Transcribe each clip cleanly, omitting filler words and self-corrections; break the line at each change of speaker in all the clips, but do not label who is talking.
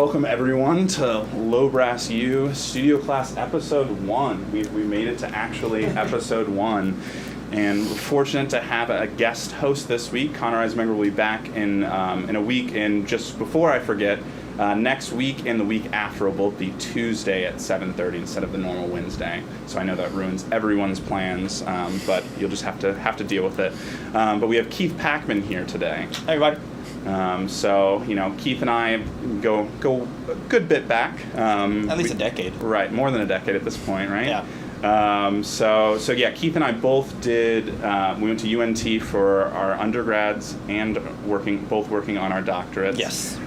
welcome everyone to Low Brass U Studio Class Episode 1. We made it to actually Episode 1. And we're fortunate to have a guest host this week. Connor Eismenger will be back in a week. And just before I forget, next week and the week after will both be Tuesday at 7:30 instead of the normal Wednesday. So I know that ruins everyone's plans, but you'll just have to deal with it. But we have Keith Packman here today.
Hey, everybody.
So, Keith and I go a good bit back.
At least a decade.
Right, more than a decade at this point, right?
Yeah.
So Keith and I both did, we went to UNT for our undergrads and both working on our doctorates.
Yes.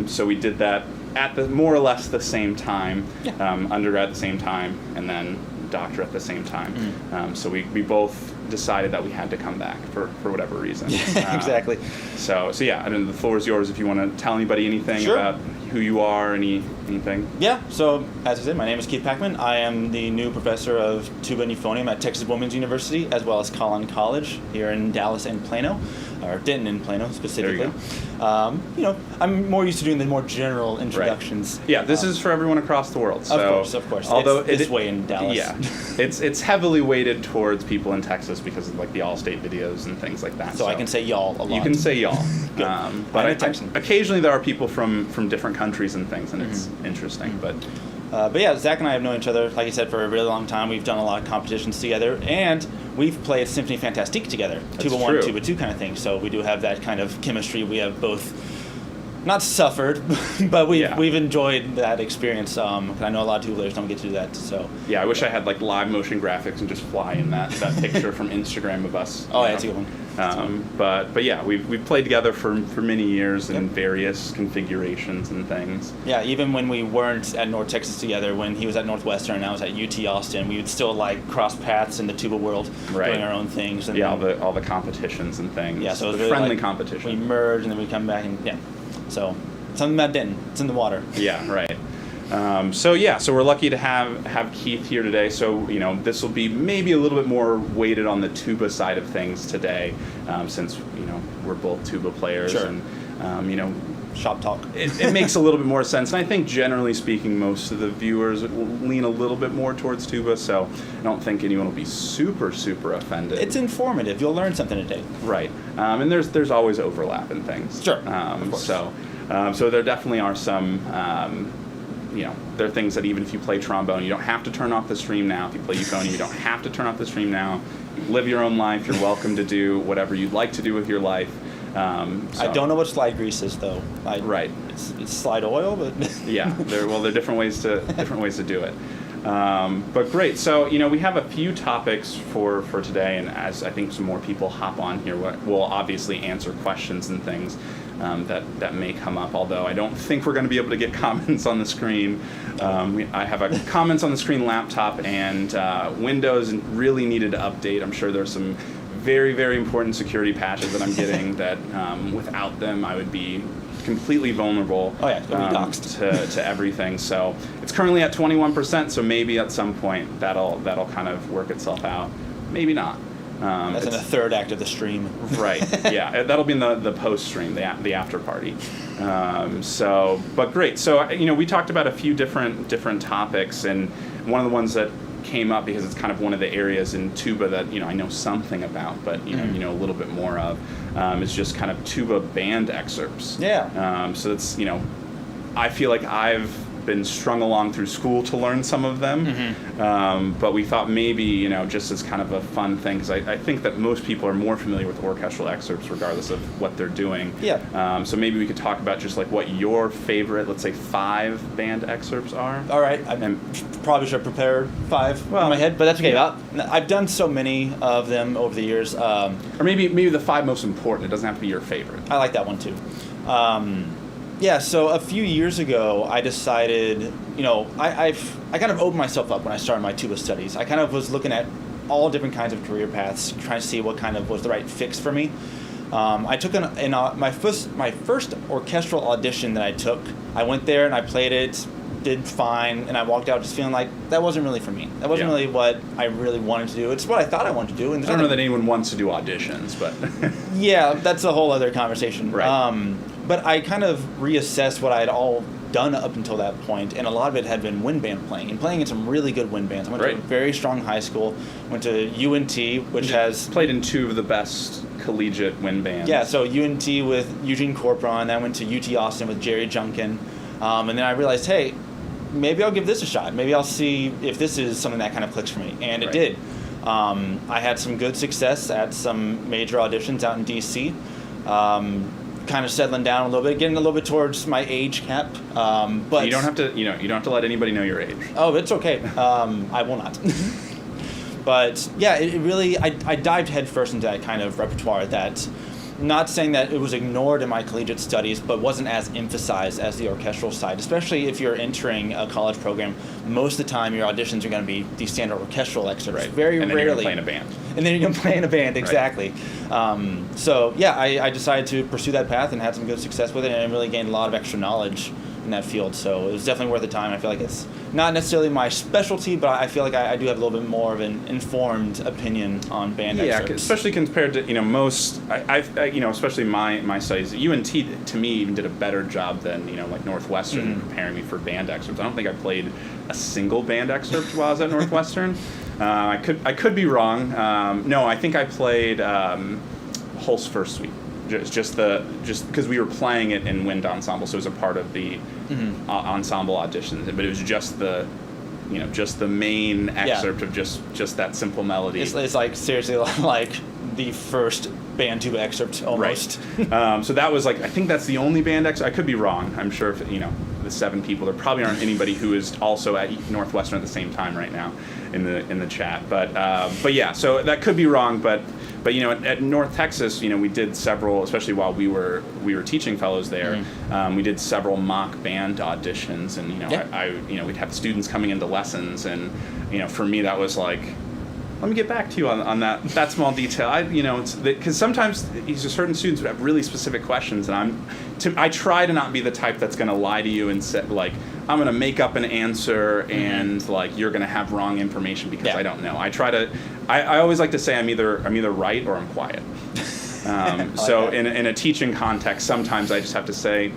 So we did that at more or less the same time,
yeah.
Undergrad at the same time, and then doctorate at the same time.
Mm.
So we both decided that we had to come back for whatever reason.
Yeah, exactly.
So yeah, I mean, the floor is yours if you want to tell anybody anything
Sure.
about who you are, anything.
Yeah, so as I said, my name is Keith Packman. I am the new professor of tuba and euphonium at Texas Women's University, as well as Collin College here in Dallas and Plano, or Denton and Plano specifically.
There you go.
I'm more used to doing the more general introductions.
Right. Yeah, this is for everyone across the world. So,
of course.
Although
it's this way in Dallas.
Yeah, it's heavily weighted towards people in Texas because of like the All-State videos and things like that.
So I can say y'all a lot.
You can say y'all. But occasionally there are people from different countries and things, and it's interesting. But
yeah, Zach and I have known each other, like you said, for a really long time. We've done a lot of competitions together, and we've played Symphony Fantastique together.
That's
Tuba 1,
true.
Tuba 2 kind of thing. So we do have that kind of chemistry. We have both not suffered, but we've enjoyed that experience. Cause I know a lot of tubulars don't get to do that. So
yeah, I wish I had like live motion graphics and just fly in that picture from Instagram of us.
Oh, yeah, that's a good one.
But yeah, we've played together for many years in various configurations and things.
Yeah, even when we weren't at North Texas together, when he was at Northwestern and I was at UT Austin, we would still like cross paths in the tuba world, doing our own things. And
yeah, all the competitions and things.
Yeah, so it was
the
really
friendly
like,
competition.
We merge and then we come back and so something about Denton. It's in the water.
Yeah, right. So we're lucky to have Keith here today. So this will be maybe a little bit more weighted on the tuba side of things today, since we're both tuba players.
Sure.
And
shop talk.
It makes a little bit more sense. And I think generally speaking, most of the viewers will lean a little bit more towards tuba. So I don't think anyone will be super offended.
It's informative. You'll learn something today.
Right. And there's always overlap in things.
Sure.
Of course. So there definitely are some. There are things that even if you play trombone, you don't have to turn off the stream now. If you play euphonium, you don't have to turn off the stream now. You live your own life. You're welcome to do whatever you'd like to do with your life.
I don't know what slide grease is, though.
Right.
It's slide oil, but
yeah. There are different ways to do it. But great. So we have a few topics for today, and as I think some more people hop on here, we'll obviously answer questions and things that may come up. Although I don't think we're going to be able to get comments on the screen. I have a comments on the screen laptop, and Windows really needed to update. I'm sure there's some very, very important security patches that I'm getting that without them I would be completely vulnerable to everything. So it's currently at 21%, so maybe at some point that'll kind of work itself out. Maybe not.
That's in the third act of the stream.
Right, yeah. That'll be in the post stream, the after party. But great. So, we talked about a few different topics, and one of the ones that came up because it's kind of one of the areas in tuba that I know something about, but a little bit more of is just kind of tuba band excerpts.
Yeah.
So that's I feel like I've been strung along through school to learn some of them, but we thought maybe just as kind of a fun thing, because I think that most people are more familiar with orchestral excerpts regardless of what they're doing.
Yeah.
So maybe we could talk about just like what your favorite, let's say 5 band excerpts are.
All right. I probably should prepare 5 in my head, but that's okay.
Yeah.
I've done so many of them over the years.
Or maybe the 5 most important. It doesn't have to be your favorite.
I like that one too. Yeah, so a few years ago, I decided, I kind of opened myself up when I started my tuba studies. I kind of was looking at all different kinds of career paths, trying to see what kind of was the right fix for me. I took my first orchestral audition that I took. I went there and I played it, did fine, and I walked out just feeling like that wasn't really for me. That wasn't really what I really wanted to do. It's what I thought I wanted to do. And
I don't know that anyone wants to do auditions, but
yeah, that's a whole other conversation.
Right.
But I kind of reassessed what I'd done up until that point, and a lot of it had been wind band playing, and playing in some really good wind bands. I went to a very strong high school, went to UNT, which has...
Played in two of the best collegiate wind bands.
Yeah, so UNT with Eugene Corporon, then I went to UT Austin with Jerry Junkin, and then I realized, hey, maybe I'll give this a shot. Maybe I'll see if this is something that kind of clicks for me, and it did. I had some good success at some major auditions out in DC. Kind of settling down a little bit, getting a little bit towards my age cap. But
you don't have to, you don't have to let anybody know your age.
Oh, it's okay. I will not. But yeah, it really, I dived headfirst into that kind of repertoire that, not saying that it was ignored in my collegiate studies, but wasn't as emphasized as the orchestral side, especially if you're entering a college program. Most of the time, your auditions are going to be the standard orchestral excerpts. Very
and then
rarely.
You're going to play in a band.
And then you're going to play in a band, exactly. So yeah, I decided to pursue that path and had some good success with it, and I really gained a lot of extra knowledge in that field. So it was definitely worth the time. I feel like it's not necessarily my specialty, but I feel like I do have a little bit more of an informed opinion on band excerpts.
Yeah, especially compared to most. Especially my studies. UNT to me even did a better job than like Northwestern preparing me for band excerpts. I don't think I played a single band excerpt while I was at Northwestern. I could be wrong. No, I think I played Hulse First Suite. Just because we were playing it in wind ensemble, so it was a part of the ensemble auditions. But it was just the main excerpt of just that simple melody.
It's like seriously like the first band tuba excerpt almost.
Right. So that was I think that's the only band excerpt. I could be wrong. I'm sure if the 7 people, there probably aren't anybody who is also at Northwestern at the same time right now in the chat. But yeah, so that could be wrong. But at North Texas, we did several, especially while we were teaching fellows there. We did several mock band auditions, and we'd have students coming into lessons, and for me that was like, let me get back to you on that small detail. It's because sometimes these certain students would have really specific questions, and I try to not be the type that's going to lie to you and say I'm going to make up an answer and you're going to have wrong information because I don't know. I always like to say I'm either right or I'm quiet. So in a teaching context, sometimes I just have to say,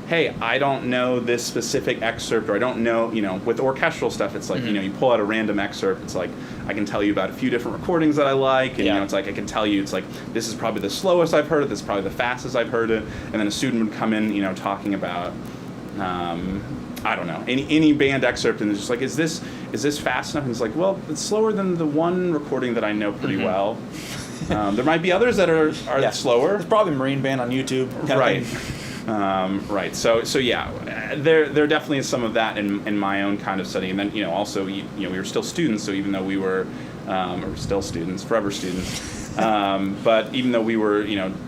hey, I don't know this specific excerpt, or I don't know, with orchestral stuff, it's like, you pull out a random excerpt, it's like, I can tell you about a few different recordings that I like, and it's like, I can tell you, it's like, this is probably the slowest I've heard it, this is probably the fastest I've heard it, and then a student would come in, talking about, I don't know, any band excerpt, and it's just like, is this fast enough? And it's like, well, it's slower than the one recording that I know pretty well. There might be others that are slower.
There's probably a Marine band on YouTube.
Right. Right. So yeah, there definitely is some of that in my own kind of study, and then also we were still students, so even though we were still students, forever students, but even though we were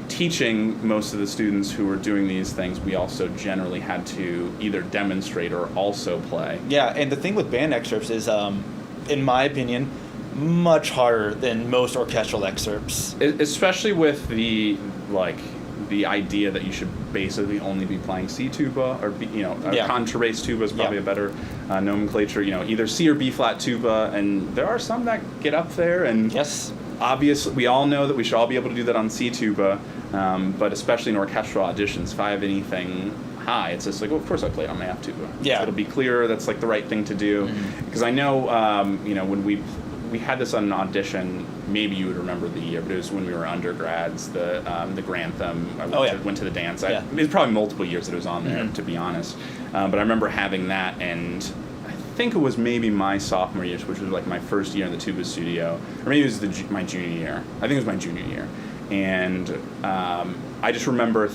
teaching most of the students who were doing these things, we also generally had to either demonstrate or also play. Yeah,
and the thing with band excerpts is, in my opinion, much harder than most orchestral excerpts,
especially with the idea that you should basically only be playing C tuba or contrabass tuba is probably a better nomenclature. Either C or B flat tuba, and there are some that get up there. And obviously, we all know that we should all be able to do that on C tuba, but especially in orchestral auditions, if I have anything high, it's just like, well, of course I play it on my F tuba.
Yeah,
so it'll be clear. That's the right thing to do, because I know when we had this on an audition. Maybe you would remember the year, but it was when we were undergrads. The Grantham. I went to the dance. It was probably multiple years that it was on there, to be honest. But I remember having that, and I think it was maybe my sophomore year, which was my first year in the tuba studio, or maybe it was my junior year. I think it was my junior year, and I just remember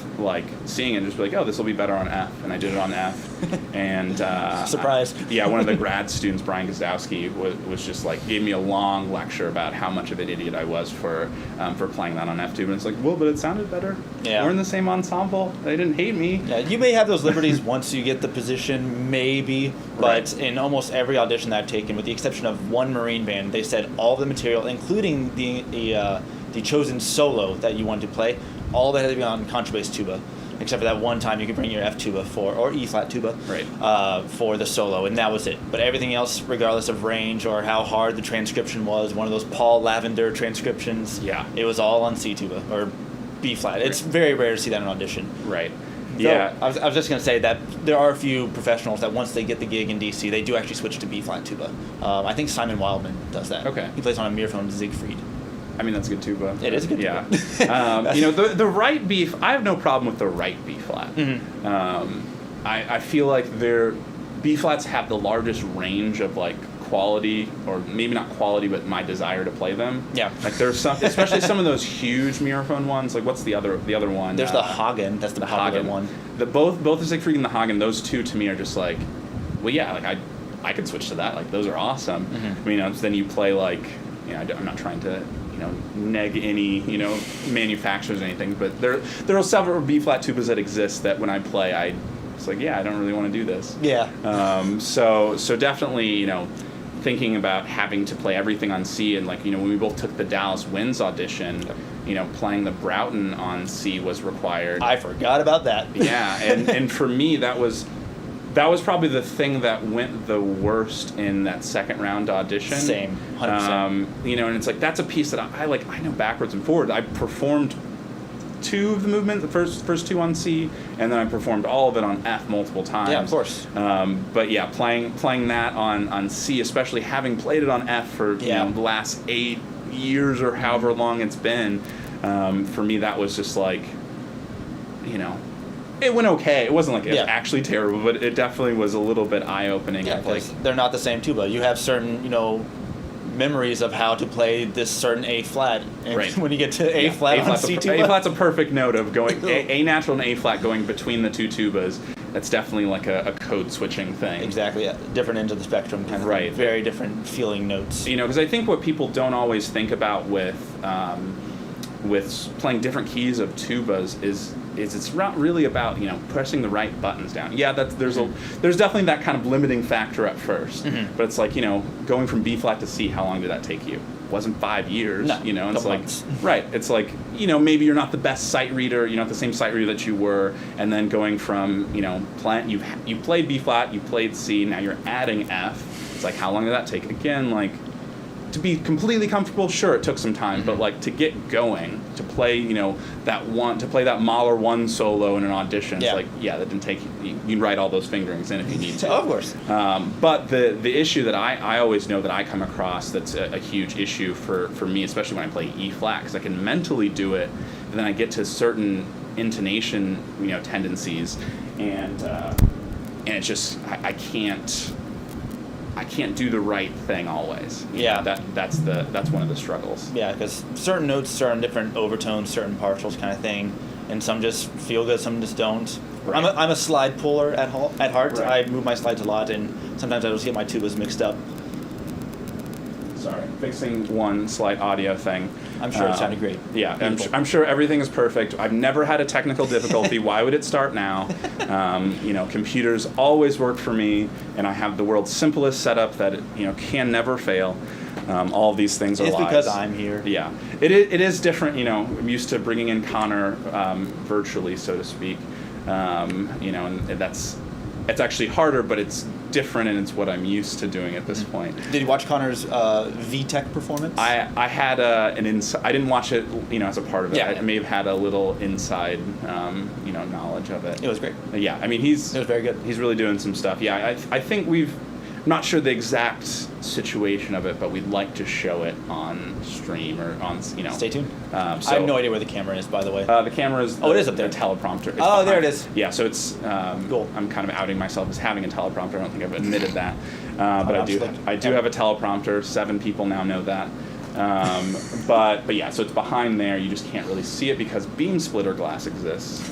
seeing it and just be like, oh, this will be better on F, and I did it on F. And
surprise.
One of the grad students, Brian Gazdowski, was just gave me a long lecture about how much of an idiot I was for playing that on F tuba. And it's like, well, but it sounded better. Yeah. We're in the same ensemble. They didn't hate me.
Yeah, you may have those liberties once you get the position, maybe, but in almost every audition that I've taken, with the exception of one Marine band, they said all the material, including the chosen solo that you wanted to play, all that had to be on contrabass tuba, except for that one time you could bring your F tuba or E flat tuba for the solo, and that was it. But everything else, regardless of range or how hard the transcription was, one of those Paul Lavender transcriptions, it was all on C tuba or B flat. It's very rare to see that in an audition.
Right. Yeah.
I was just going to say that there are a few professionals that once they get the gig in DC, they do actually switch to B-flat tuba. I think Simon Wildman does that.
Okay.
He plays on a Miraphone Siegfried.
I mean, that's a good tuba.
It is a good
tuba.
tuba.
You know, the right B, I have no problem with the right B-flat. I feel like B-flats have the largest range of, like, quality, or maybe not quality, but my desire to play them.
Yeah.
Like, there's some, especially some of those huge Miraphone ones. Like, what's the other one?
There's the Hagen. That's the popular
Hagen
one.
Both the Siegfried and the Hagen, those two to me are just like, well, yeah, like I could switch to that. Like, those are awesome. I mean, then you play, like, you know, I'm not trying to, you know, neg any, you know, manufacturers or anything, but there are several B-flat tubas that exist that when I play, it's like, yeah, I don't really want to do this.
Yeah.
So definitely, you know, thinking about having to play everything on C, and, like, you know, when we both took the Dallas Winds audition, you know, playing the Broughton on C was required.
I forgot about that.
Yeah, and for me, that was probably the thing that went the worst in that second round audition.
Same, 100%.
You know, and it's like, that's a piece that I know backwards and forwards. I performed two of the movements, the first two on C, and then I performed all of it on F multiple times.
Yeah, of course.
But yeah, playing that on C, especially having played it on F for you know, the last 8 years or however long it's been, for me that was just like, you know, it went okay. It wasn't like it was actually terrible, but it definitely was a little bit eye-opening.
Yeah, like, they're not the same tuba. You have certain, you know, memories of how to play this certain A flat, and when you get to A flat on C tuba,
A flat's a perfect note of going A natural and A flat going between the two tubas. That's definitely like a code switching thing.
Exactly, yeah. Different ends of the spectrum, kind of very different feeling notes.
You know, because I think what people don't always think about with playing different keys of tubas is it's not really about, you know, pressing the right buttons down. Yeah, there's definitely that kind of limiting factor at first, but it's like, you know, going from B flat to C, how long did that take you? It wasn't 5 years,
no,
you know. It's like
months.
It's like, you know, maybe you're not the best sight reader, you're not the same sight reader that you were, and then going from, you know, you played B flat, you played C, now you're adding F. It's like, how long did that take? Again, like, to be completely comfortable, sure, it took some time, but like to get going, to play, you know, to play that Mahler 1 solo in an audition, it's like, that didn't take, you can write all those fingerings in if you need to.
Of course.
But the issue that I always know that I come across that's a huge issue for me, especially when I play E flat, because I can mentally do it, and then I get to certain intonation, you know, tendencies, and it's just, I can't do the right thing always. That's one of the struggles.
Yeah, because certain notes are on different overtones, certain partials kind of thing, and some just feel good, some just don't. Right. I'm a slide puller at heart.
Right.
I move my slides a lot, and sometimes I just get my tubas mixed up.
Sorry, fixing one slight audio thing.
I'm sure it sounded great.
Yeah, I'm sure everything is perfect. I've never had a technical difficulty. Why would it start now? You know, computers always work for me, and I have the world's simplest setup that can never fail. All of these things are lies.
It's because I'm here.
Yeah, it is different. You know, I'm used to bringing in Connor virtually, so to speak. And it's actually harder, but it's different, and it's what I'm used to doing at this point.
Did you watch Connor's VTech performance?
I had I didn't watch it, as a part of it. I may have had a little inside, knowledge of it.
It was great.
Yeah, I mean, it was
very good.
He's really doing some stuff. Yeah, I think I'm not sure the exact situation of it, but we'd like to show it on stream or on,
Stay tuned.
So,
I have no idea where the camera is, by the way.
The camera is.
It is up there.
The teleprompter. It's
behind. There it is.
Yeah, so it's.
Cool.
I'm kind of outing myself as having a teleprompter. I don't think I've admitted that, but I do have a teleprompter. 7 people now know that. But yeah, so it's behind there. You just can't really see it because beam splitter glass exists.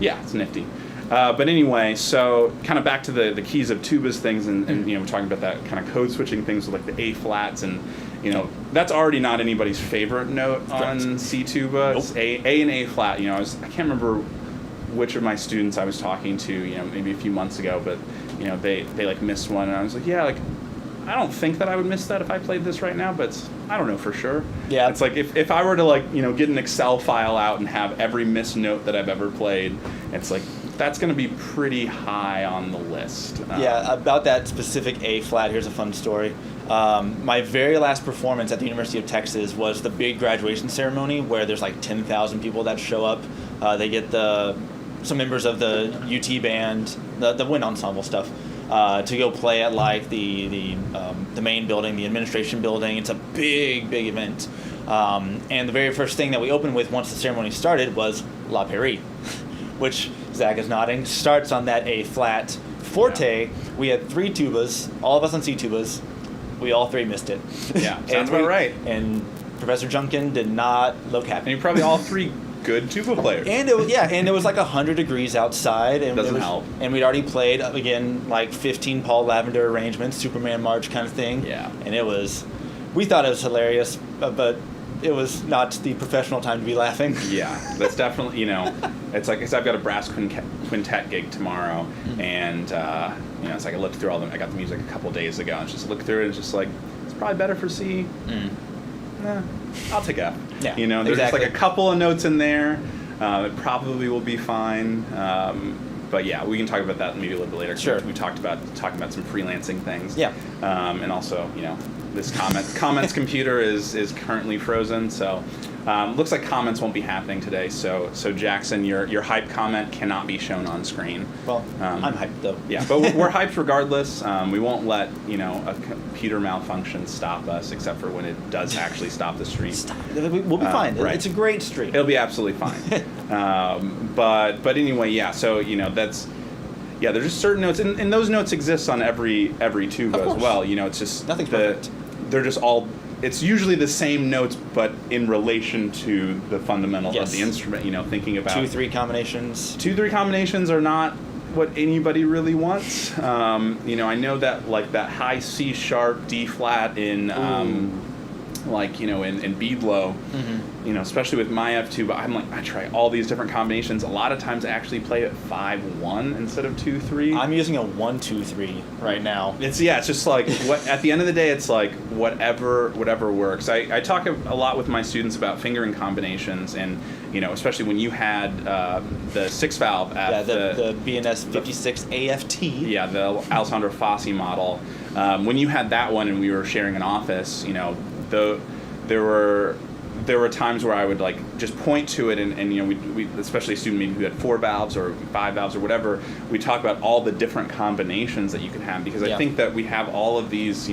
Yeah, it's nifty. But anyway, so kind of back to the keys of tubas things, and we're talking about that kind of code switching things with like the A flats, and that's already not anybody's favorite note on C tuba. Nope. It's A and A flat. I can't remember which of my students I was talking to, maybe a few months ago, but they like missed one, and I was like, yeah, like I don't think that I would miss that if I played this right now, but I don't know for sure. Yeah. It's like if I were to get an Excel file out and have every missed note that I've ever played, it's like that's going to be pretty high on the list.
Yeah, about that specific A flat, here's a fun story. My very last performance at the University of Texas was the big graduation ceremony where there's like 10,000 people that show up. They get some members of the UT band, the wind ensemble stuff, to go play at like the main building, the administration building. It's a big event. And the very first thing that we opened with once the ceremony started was La Pairie, which Zach is nodding, starts on that A flat forte. Yeah. We had 3 tubas, all of us on C tubas. We all 3 missed it.
Yeah, sounds about right.
And Professor Junkin did not look happy.
And you're probably all 3 good tuba players.
And it was like 100 degrees outside. And
doesn't help.
And we'd already played, again, like 15 Paul Lavender arrangements, Superman March kind of thing.
Yeah.
And we thought it was hilarious, but it was not the professional time to be laughing.
Yeah, that's definitely, it's like, 'cause I've got a brass quintet gig tomorrow, and, it's like I looked through I got the music a couple days ago, and just looked through it, and it's just like, it's probably better for C. I'll take F.
Yeah,
there's just like a couple of notes in there. It probably will be fine. But yeah, we can talk about that maybe a little bit later.
Sure.
We talked about talking about some freelancing things.
Yeah.
And also, this comments computer is currently frozen, so looks like comments won't be happening today. So Jackson, your hype comment cannot be shown on screen.
Well, I'm hyped though.
Yeah, but we're hyped regardless. We won't let a computer malfunction stop us, except for when it does actually stop the stream.
We'll be fine.
Right.
It's a great stream.
It'll be absolutely fine. But anyway, yeah. So there's just certain notes, and those notes exist on every tuba as well. It's just
nothing's perfect.
They're just all. It's usually the same notes, but in relation to the fundamental of the instrument. Thinking about
2-3 combinations.
2-3 combinations are not what anybody really wants. I know that like that high C sharp D flat in in bead low, especially with my F tuba, I try all these different combinations. A lot of times I actually play it 5-1 instead of 2-3.
I'm using a 1-2-3 right now.
It's just like at the end of the day, it's like whatever works. I talk a lot with my students about fingering combinations, and especially when you had the 6-valve at
the BNS 56 AFT.
Yeah, the Alessandro Fossi model. When you had that one and we were sharing an office, there were times where I would like just point to it, and we especially a student maybe who had 4 valves or 5 valves or whatever, we talk about all the different combinations that you could have, because I think that we have all of these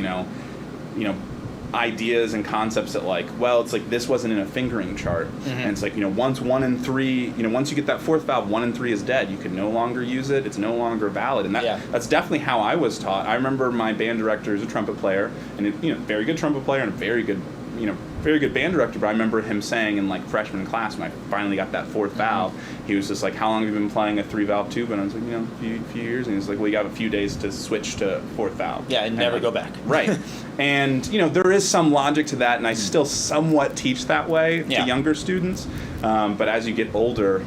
ideas and concepts that it's like this wasn't in a fingering chart, and it's like once 1 and 3, once you get that 4th valve, 1 and 3 is dead. You can no longer use it. It's no longer valid, and that's definitely how I was taught. I remember my band director is a trumpet player, and very good trumpet player and a very good band director, but I remember him saying in like freshman class when I finally got that 4th valve, he was just like, how long have you been playing a 3-valve tuba? And I was like, a few years. And he was like, well, you got a few days to switch to 4th valve.
Yeah, and never go back.
Right. And, there is some logic to that, and I still somewhat teach that way to younger students. But as you get older,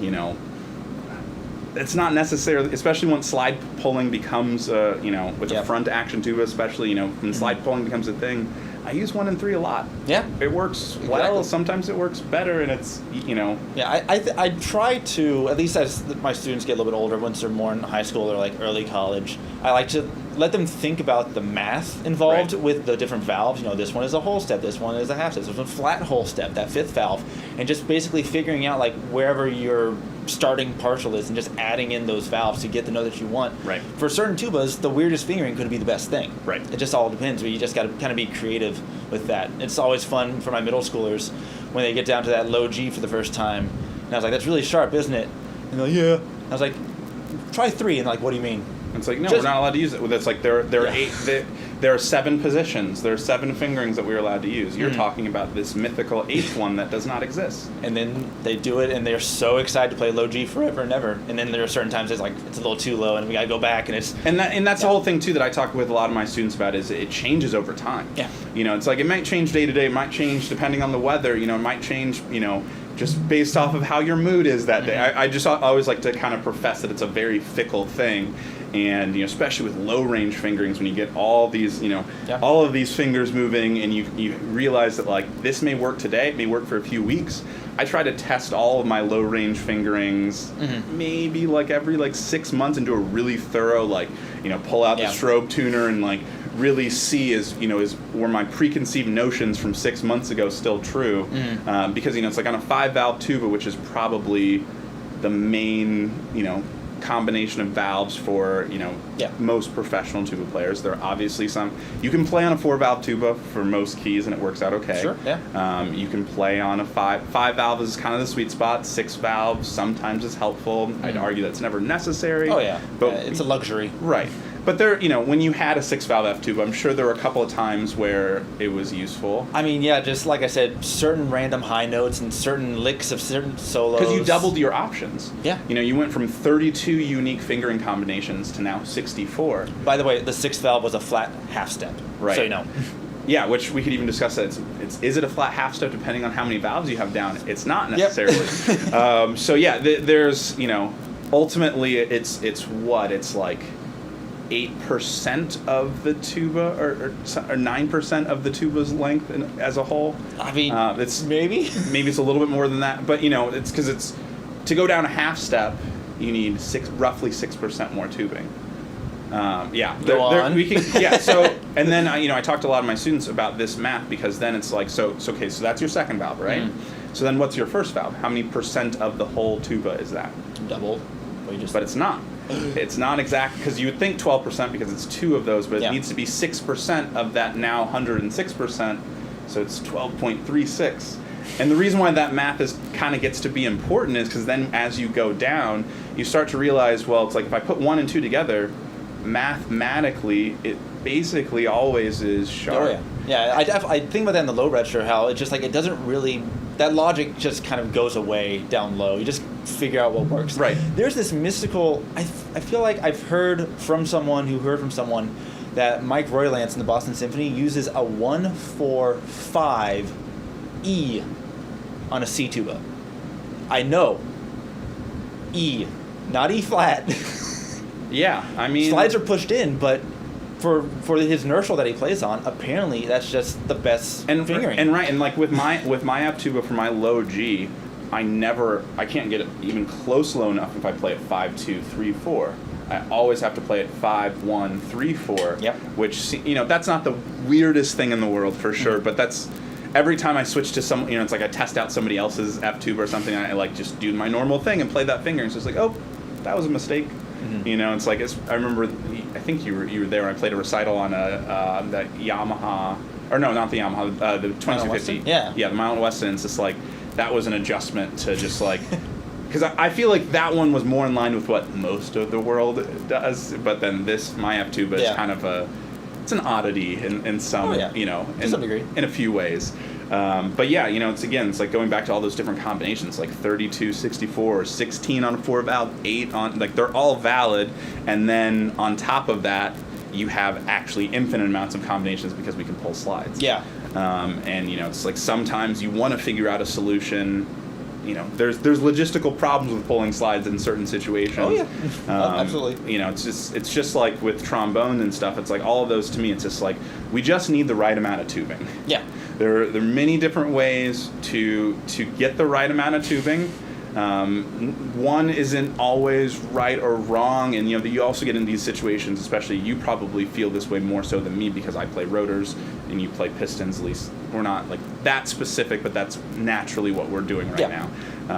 it's not necessarily, especially once slide pulling becomes, with a front action tuba, especially, when slide pulling becomes a thing, I use 1 and 3 a lot. Yeah. It works well. Sometimes it works better, and it's, Yeah,
I try to, at least as my students get a little bit older, once they're more in high school or like early college, I like to let them think about the math involved with the different valves. This one is a whole step, this one is a half step, this one's a flat whole step, that 5th valve, and just basically figuring out like wherever your starting partial is and just adding in those valves to get the note that you want.
Right.
For certain tubas, the weirdest fingering could be the best thing.
Right.
It just all depends. You just got to kind of be creative with that. It's always fun for my middle schoolers when they get down to that low G for the first time. And I was like, that's really sharp, isn't it? And they're like, yeah. I was like, try 3. And like, what do you mean?
It's like, no, we're not allowed to use it. It's like there are 7 positions. There are 7 fingerings that we're allowed to use. You're talking about this mythical 8th one that does not exist.
And then they do it, and they're so excited to play low G forever and ever. And then there are certain times it's like it's a little too low, and we gotta go back, and it's
that's the whole thing too that I talk with a lot of my students about, is it changes over time.
Yeah.
It's like it might change day to day. It might change depending on the weather. It might change. Just based off of how your mood is that day. I just always like to kind of profess that it's a very fickle thing. And especially with low range fingerings, when you get all these all of these fingers moving, and you realize that like this may work today, it may work for a few weeks. I try to test all of my low range fingerings maybe like every 6 months, and do a really thorough pull out the strobe tuner and really see is were my preconceived notions from 6 months ago still true, because it's like on a 5-valve tuba, which is probably the main, combination of valves for,
Yeah.
most professional tuba players. There are obviously some, you can play on a 4-valve tuba for most keys and it works out okay.
Sure, yeah.
You can play on a 5-valve is kind of the sweet spot. 6 valves sometimes is helpful. I'd argue that's never necessary.
Oh yeah,
But
it's a luxury.
Right. But there, when you had a 6-valve F tuba, I'm sure there were a couple of times where it was useful.
I mean, yeah, just like I said, certain random high notes and certain licks of certain solos.
Because you doubled your options.
Yeah.
You went from 32 unique fingering combinations to now 64.
By the way, the 6th valve was a flat half step.
Right.
So you know.
Yeah, which we could even discuss that. Is it a flat half step depending on how many valves you have down? It's not necessarily.
Yep.
So yeah, there's, ultimately it's like 8% of the tuba or 9% of the tuba's length as a whole.
I mean,
it's
maybe
it's a little bit more than that, but it's because it's to go down a half step, you need roughly 6% more tubing.
Go on.
We can, yeah. So and then I talked to a lot of my students about this math because then it's like so okay, so that's your second valve, right? So then what's your first valve? How many percent of the whole tuba is that?
double.
But it's not. It's not exact because you would think 12% because it's 2 of those, but it needs to be 6% of that now 106%, so it's 12.36. And the reason why that math is kind of gets to be important is because then as you go down, you start to realize, well, it's like if I put 1 and 2 together, mathematically, it basically always is sharp.
Oh yeah, yeah. I think about that in the low register, how it's just like it doesn't really. That logic just kind of goes away down low. You just figure out what works.
Right.
There's this mystical. I feel like I've heard from someone who heard from someone that Mike Roylance in the Boston Symphony uses a 1-4-5 E on a C tuba. I know. E, not E flat.
Yeah, I mean
Slides are pushed in, but for his inertial that he plays on, apparently that's just the best fingering.
And like with my F tuba for my low G, I can't get it even close low enough if I play it 5-2-3-4. I always have to play it 5-1-3-4.
Yep.
Which that's not the weirdest thing in the world for sure, but that's every time I switch to some it's like I test out somebody else's F tuba or something, and I like just do my normal thing and play that fingering. So it's like, oh, that was a mistake. It's like I remember. I think you were there when I played a recital on that Yamaha, or no, not the Yamaha, the 2250.
Yeah,
the Mount Weston. It's just like that was an adjustment to just like because I feel like that one was more in line with what most of the world does, but then my F tuba is kind of it's an oddity in some
to some degree
in a few ways. But yeah, it's like going back to all those different combinations, like 32, 64, 16 on a 4-valve, 8 on, like they're all valid. And then on top of that, you have actually infinite amounts of combinations because we can pull slides.
Yeah.
And it's like sometimes you want to figure out a solution. There's logistical problems with pulling slides in certain situations.
Oh yeah, absolutely.
It's just like with trombone and stuff. It's like all of those to me. It's just like we just need the right amount of tubing.
Yeah.
There are many different ways to get the right amount of tubing. One isn't always right or wrong, and you also get in these situations, especially you probably feel this way more so than me because I play rotors and you play pistons. At least we're not like that specific, but that's naturally what we're doing right now.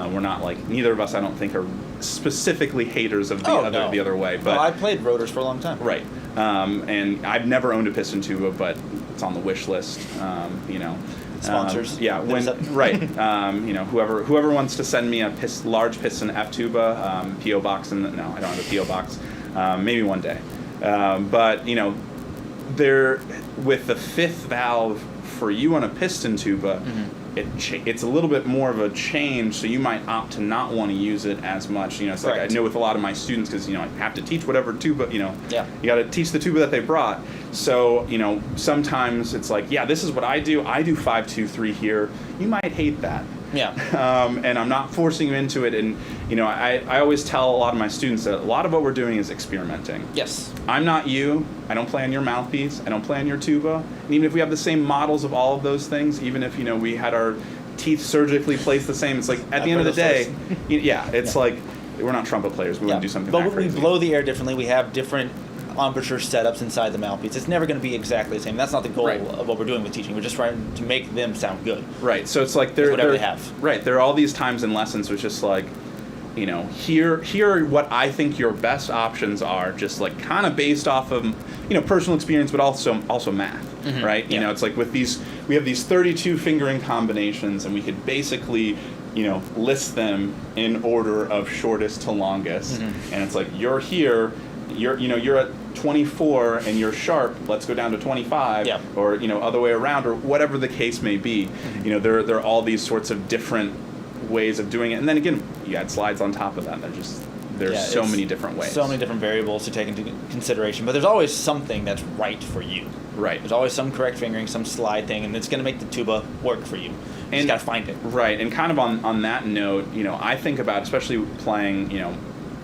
We're not like neither of us, I don't think, are specifically haters of the other way. But
I played rotors for a long time.
Right, and I've never owned a piston tuba, but it's on the wish list.
Sponsors.
Right. Whoever wants to send me a large piston F tuba, PO box, no, I don't have a PO box. Maybe one day. But there with the 5th valve for you on a piston tuba, it's a little bit more of a change, so you might opt to not want to use it as much. It's like I know with a lot of my students, because I have to teach whatever tuba, you got to teach the tuba that they brought. So sometimes it's like, this is what I do 5-2-3 here. You might hate that.
Yeah.
And I'm not forcing you into it. And I always tell a lot of my students that a lot of what we're doing is experimenting.
Yes.
I'm not you. I don't play on your mouthpiece. I don't play on your tuba. And even if we have the same models of all of those things, even if we had our teeth surgically placed the same, it's like at the end of the day, it's like we're not trumpet players. We want to do something.
But we blow the air differently. We have different embouchure setups inside the mouthpiece. It's never going to be exactly the same. That's not the goal of what we're doing with teaching. We're just trying to make them sound good.
Right. So it's like
whatever they have.
Right. There are all these times in lessons where it's just like, here are what I think your best options are, just like kind of based off of, personal experience, but also math, right?
Yeah.
It's like we have these 32 fingering combinations, and we could basically, list them in order of shortest to longest. And it's like, you're here, you're at 24 and you're sharp, let's go down to 25,
Yeah.
or, other way around, or whatever the case may be. There are all these sorts of different ways of doing it, and then again, you add slides on top of that. There's so many different ways.
So many different variables to take into consideration, but there's always something that's right for you.
Right.
There's always some correct fingering, some slide thing, and it's going to make the tuba work for you. You just got to find it.
Right, and kind of on that note, I think about, especially playing,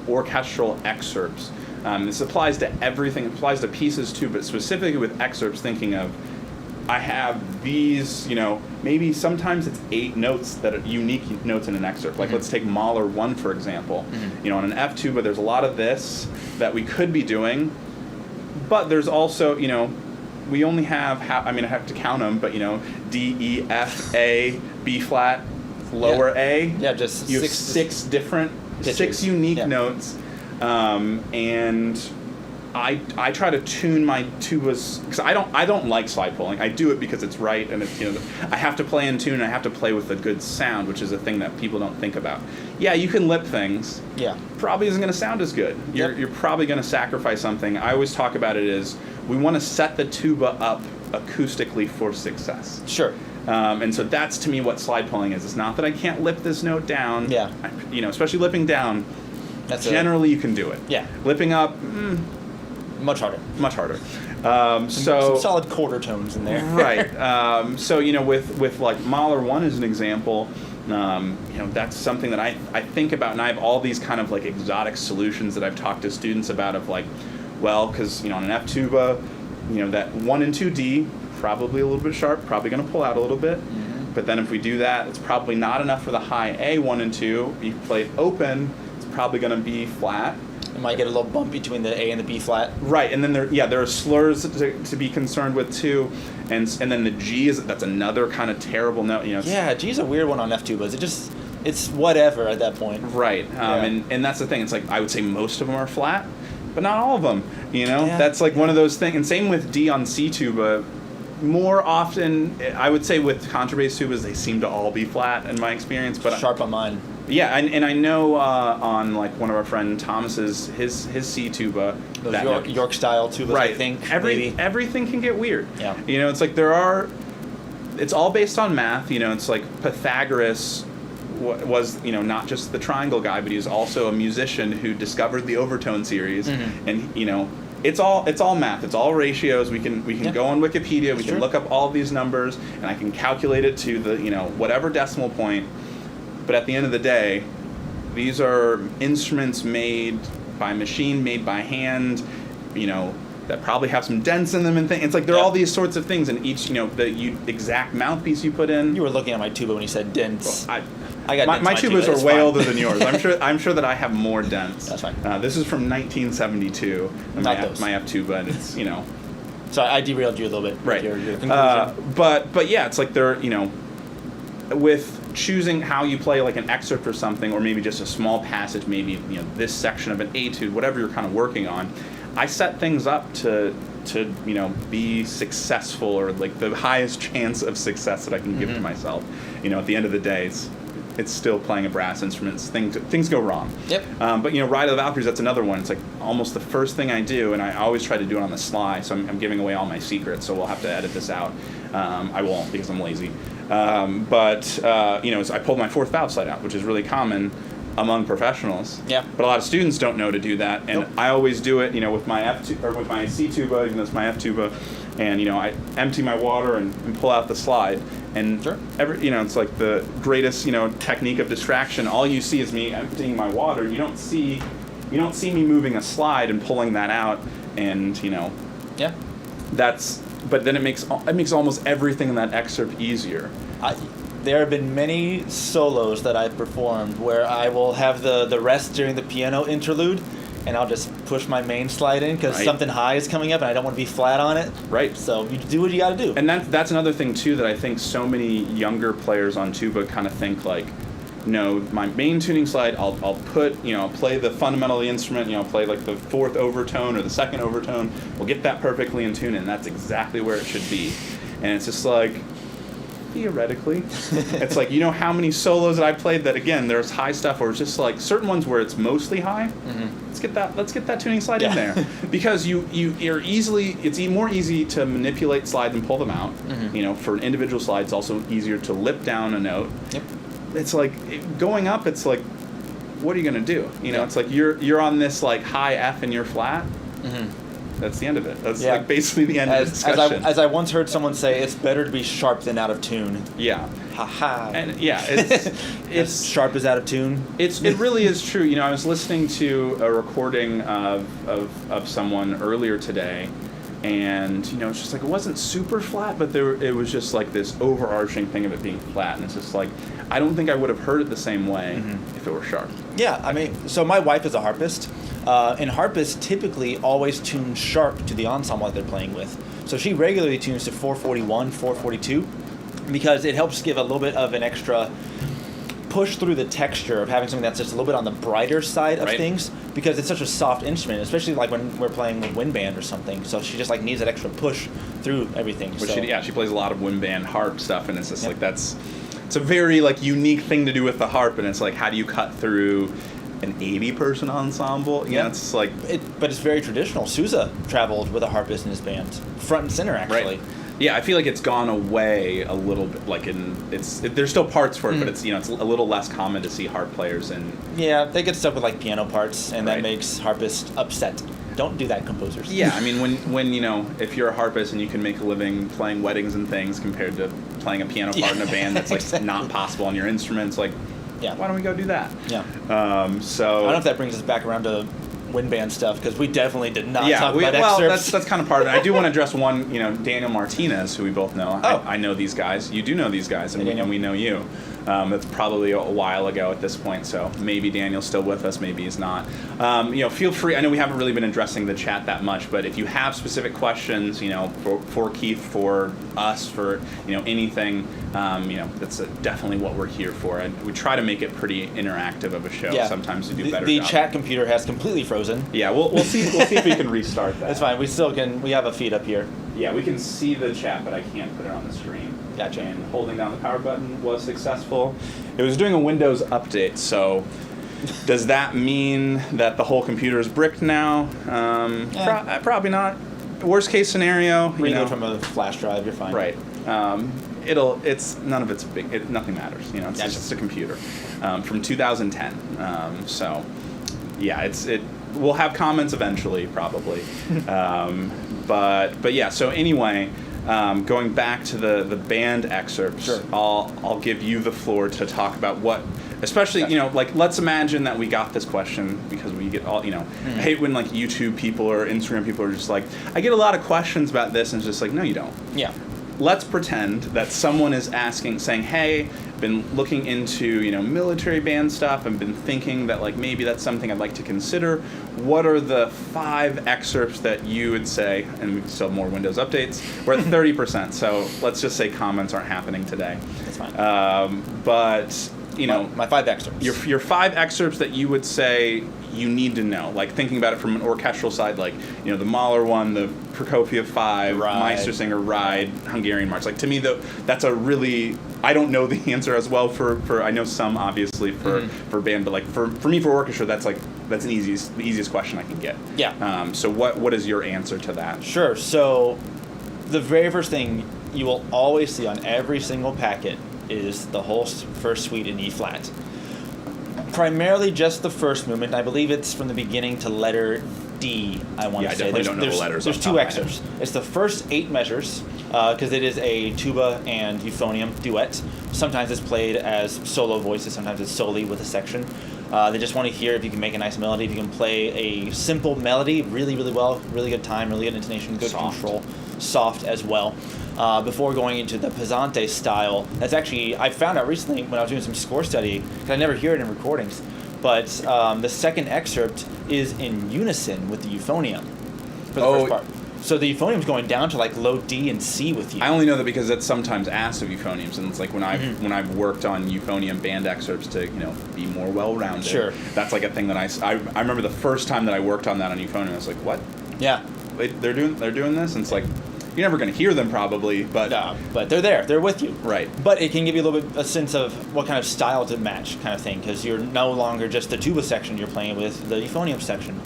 orchestral excerpts. This applies to everything. It applies to pieces too, but specifically with excerpts, thinking of, I have these, maybe sometimes it's 8 notes that are unique notes in an excerpt. Like let's take Mahler 1, for example. On an F tuba, there's a lot of this that we could be doing, but there's also, we only have, I have to count them, but, D, E, F, A, B flat, lower A.
Yeah, just
you have 6 different,
pitches.
6 unique notes, and I try to tune my tubas, because I don't like slide pulling. I do it because it's right, and it's, I have to play in tune, and I have to play with a good sound, which is a thing that people don't think about. Yeah, you can lip things.
Yeah.
Probably isn't going to sound as good. You're probably going to sacrifice something. I always talk about it as, we want to set the tuba up acoustically for success.
Sure.
And so that's, to me, what slide pulling is. It's not that I can't lip this note down.
Yeah.
Especially lipping down.
Generally,
you can do it.
Yeah.
Lipping up,
much harder.
much harder.
Some solid quarter tones in there.
Right. So with like Mahler 1 as an example, that's something that I think about, and I have all these kind of like exotic solutions that I've talked to students about, of like, well, because on an F tuba, that 1 and 2 D, probably a little bit sharp, probably going to pull out a little bit. But then if we do that, it's probably not enough for the high A 1 and 2. If you play it open, it's probably going to be flat.
It might get a little bump between the A and the B flat.
Right, and then there are slurs to be concerned with too, and then the G that's another kind of terrible note.
Yeah, G's a weird one on F tubas. It's whatever at that point.
Right, and that's the thing. It's like, I would say most of them are flat, but not all of them.
Yeah.
That's like one of those things. And same with D on C tuba. More often, I would say with contrabass tubas, they seem to all be flat in my experience. But
sharp on mine.
Yeah, and I know on like one of our friend Thomas's his C tuba,
those York style tubas,
right?
I think
Everything can get weird.
Yeah.
It's like it's all based on math. It's like Pythagoras was not just the triangle guy, but he was also a musician who discovered the overtone series, and it's all math. It's all ratios. We can go on Wikipedia. We can look up all of these numbers, and I can calculate it to the whatever decimal point. But at the end of the day, these are instruments made by machine, made by hand, that probably have some dents in them and things. It's like there are all these sorts of things, and each, the exact mouthpiece you put in.
You were looking at my tuba when you said dents.
Well,
I got
my tubas are way older than yours. I'm sure that I have more dents.
That's fine.
This is from 1972. My F tuba, and it's
So I derailed you a little bit.
Right.
With your conclusion.
But yeah, it's like they're with choosing how you play like an excerpt or something, or maybe just a small passage, maybe this section of an etude, whatever you're kind of working on, I set things up to be successful, or like the highest chance of success that I can give to myself. At the end of the day, it's still playing a brass instrument. Things go wrong.
Yep.
But Ride of the Valkyries, that's another one. It's like almost the first thing I do, and I always try to do it on the sly. So I'm giving away all my secrets. So we'll have to edit this out. I won't, because I'm lazy. But I pulled my 4th valve slide out, which is really common among professionals.
Yeah.
But a lot of students don't know to do that, and
Nope.
I always do it, with my with my C tuba, even though it's my F tuba, and I empty my water and pull out the slide, and
Sure.
it's like the greatest technique of distraction. All you see is me emptying my water. You don't see me moving a slide and pulling that out, and
Yeah.
But then it makes almost everything in that excerpt easier.
There have been many solos that I've performed where I will have the rest during the piano interlude, and I'll just push my main slide in because something high is coming up and I don't want to be flat on it.
Right.
So you do what you got to do.
And that's another thing too that I think so many younger players on tuba kind of think like, know, my main tuning slide, I'll put, play the fundamental of the instrument, play like the fourth overtone or the second overtone. We'll get that perfectly in tune, and that's exactly where it should be. And it's just like, theoretically, it's like, how many solos that I played that, again, there's high stuff where it's just like certain ones where it's mostly high. Mm-hmm. Let's get that tuning slide in there, because you're it's more easy to manipulate slides and pull them out. Mm-hmm. For an individual slide, it's also easier to lip down a note. Yep. It's like going up. It's like, what are you gonna do? It's like you're on this like high F and you're flat. Mm-hmm. That's the end of it. That's like basically the end of the discussion.
As I once heard someone say, it's better to be sharp than out of tune.
Yeah.
Ha.
And it's
sharp as out of tune.
It really is true. I was listening to a recording of someone earlier today, and it's just like it wasn't super flat, but it was just like this overarching thing of it being flat, and it's just like I don't think I would have heard it the same way if it were sharp.
Yeah, I mean, so my wife is a harpist. And harpists typically always tune sharp to the ensemble that they're playing with. So she regularly tunes to 441, 442, because it helps give a little bit of an extra push through the texture of having something that's just a little bit on the brighter side of things, because it's such a soft instrument, especially like when we're playing with wind band or something. So she just like needs that extra push through everything.
But she plays a lot of wind band harp stuff, and it's just like it's a very like unique thing to do with the harp, and it's like, how do you cut through an 80-person ensemble? It's like
but it's very traditional. Sousa traveled with a harpist in his band, front and center, actually.
Right. Yeah, I feel like it's gone away a little bit. Like there's still parts for it, but it's it's a little less common to see harp players and.
Yeah, they get stuck with like piano parts, and that makes harpists upset. Don't do that, composers.
Yeah, I mean, when if you're a harpist and you can make a living playing weddings and things compared to playing a piano part in a band that's like not possible on your instruments, like. Yeah. Why don't we go do that?
Yeah.
So
I don't know if that brings us back around to wind band stuff, because we definitely did not talk about excerpts.
That's kind of part of it. I do want to address one, Daniel Martinez, who we both know. I know these guys. You do know these guys, and we know you. That's probably a while ago at this point, so maybe Daniel's still with us, maybe he's not. Feel free. I know we haven't really been addressing the chat that much, but if you have specific questions, for Keith, for us, for anything, that's definitely what we're here for. And we try to make it pretty interactive of a show. Yeah. Sometimes to do better.
The chat computer has completely frozen.
Yeah, we'll see. We'll see if we can restart that.
That's fine. We still can. We have a feed up here.
Yeah, we can see the chat, but I can't put it on the screen.
Gotcha.
And holding down the power button was successful. It was doing a Windows update, so does that mean that the whole computer is bricked now? Probably not. Worst case scenario,
Reload from a flash drive, you're fine.
Right. It's none of it's big. Nothing matters. It's just a computer from 2010. So yeah, we'll have comments eventually, probably. But yeah. So anyway. Going back to the band excerpts,
sure.
I'll give you the floor to talk about what, especially, like, let's imagine that we got this question because we get all, I hate when, like, YouTube people or Instagram people are just like, I get a lot of questions about this, and it's just like, no, you don't.
Yeah.
Let's pretend that someone is saying, hey, been looking into, military band stuff and been thinking that, like, maybe that's something I'd like to consider. What are the 5 excerpts that you would say, and we still have more Windows updates, we're at 30%, so let's just say comments aren't happening today.
That's fine.
But,
my 5 excerpts.
Your 5 excerpts that you would say you need to know, like thinking about it from an orchestral side, like, the Mahler one, the Prokofiev 5, Meistersinger, Ride, Hungarian March. Like, to me, that's a really, I don't know the answer as well for I know some, obviously, for band, but like for me, for orchestra, that's the easiest question I can get.
Yeah.
So what is your answer to that?
Sure. So the very first thing you will always see on every single packet is the whole first suite in E flat. Primarily just the first movement. I believe it's from the beginning to letter D, I want to say.
I definitely don't know the letters.
There's 2 excerpts. It's the first 8 measures, because it is a tuba and euphonium duet. Sometimes it's played as solo voices, sometimes it's solely with a section. They just want to hear if you can make a nice melody, if you can play a simple melody really, really well, really good time, really good intonation, good control, soft as well. Before going into the pesante style, that's actually, I found out recently when I was doing some score study, because I never hear it in recordings, but the second excerpt is in unison with the euphonium for the first part. So the euphonium's going down to like low D and C with you.
I only know that because it's sometimes asked of euphoniums, and it's like when I've worked on euphonium band excerpts to be more well-rounded.
Sure.
That's like a thing that I remember the first time that I worked on that on euphonium. I was like, what?
Yeah.
Wait, they're doing this, and it's like you're never going to hear them probably, but
but they're there. They're with you.
Right.
But it can give you a little bit a sense of what kind of style to match, kind of thing, because you're no longer just the tuba section you're playing with, the euphonium section.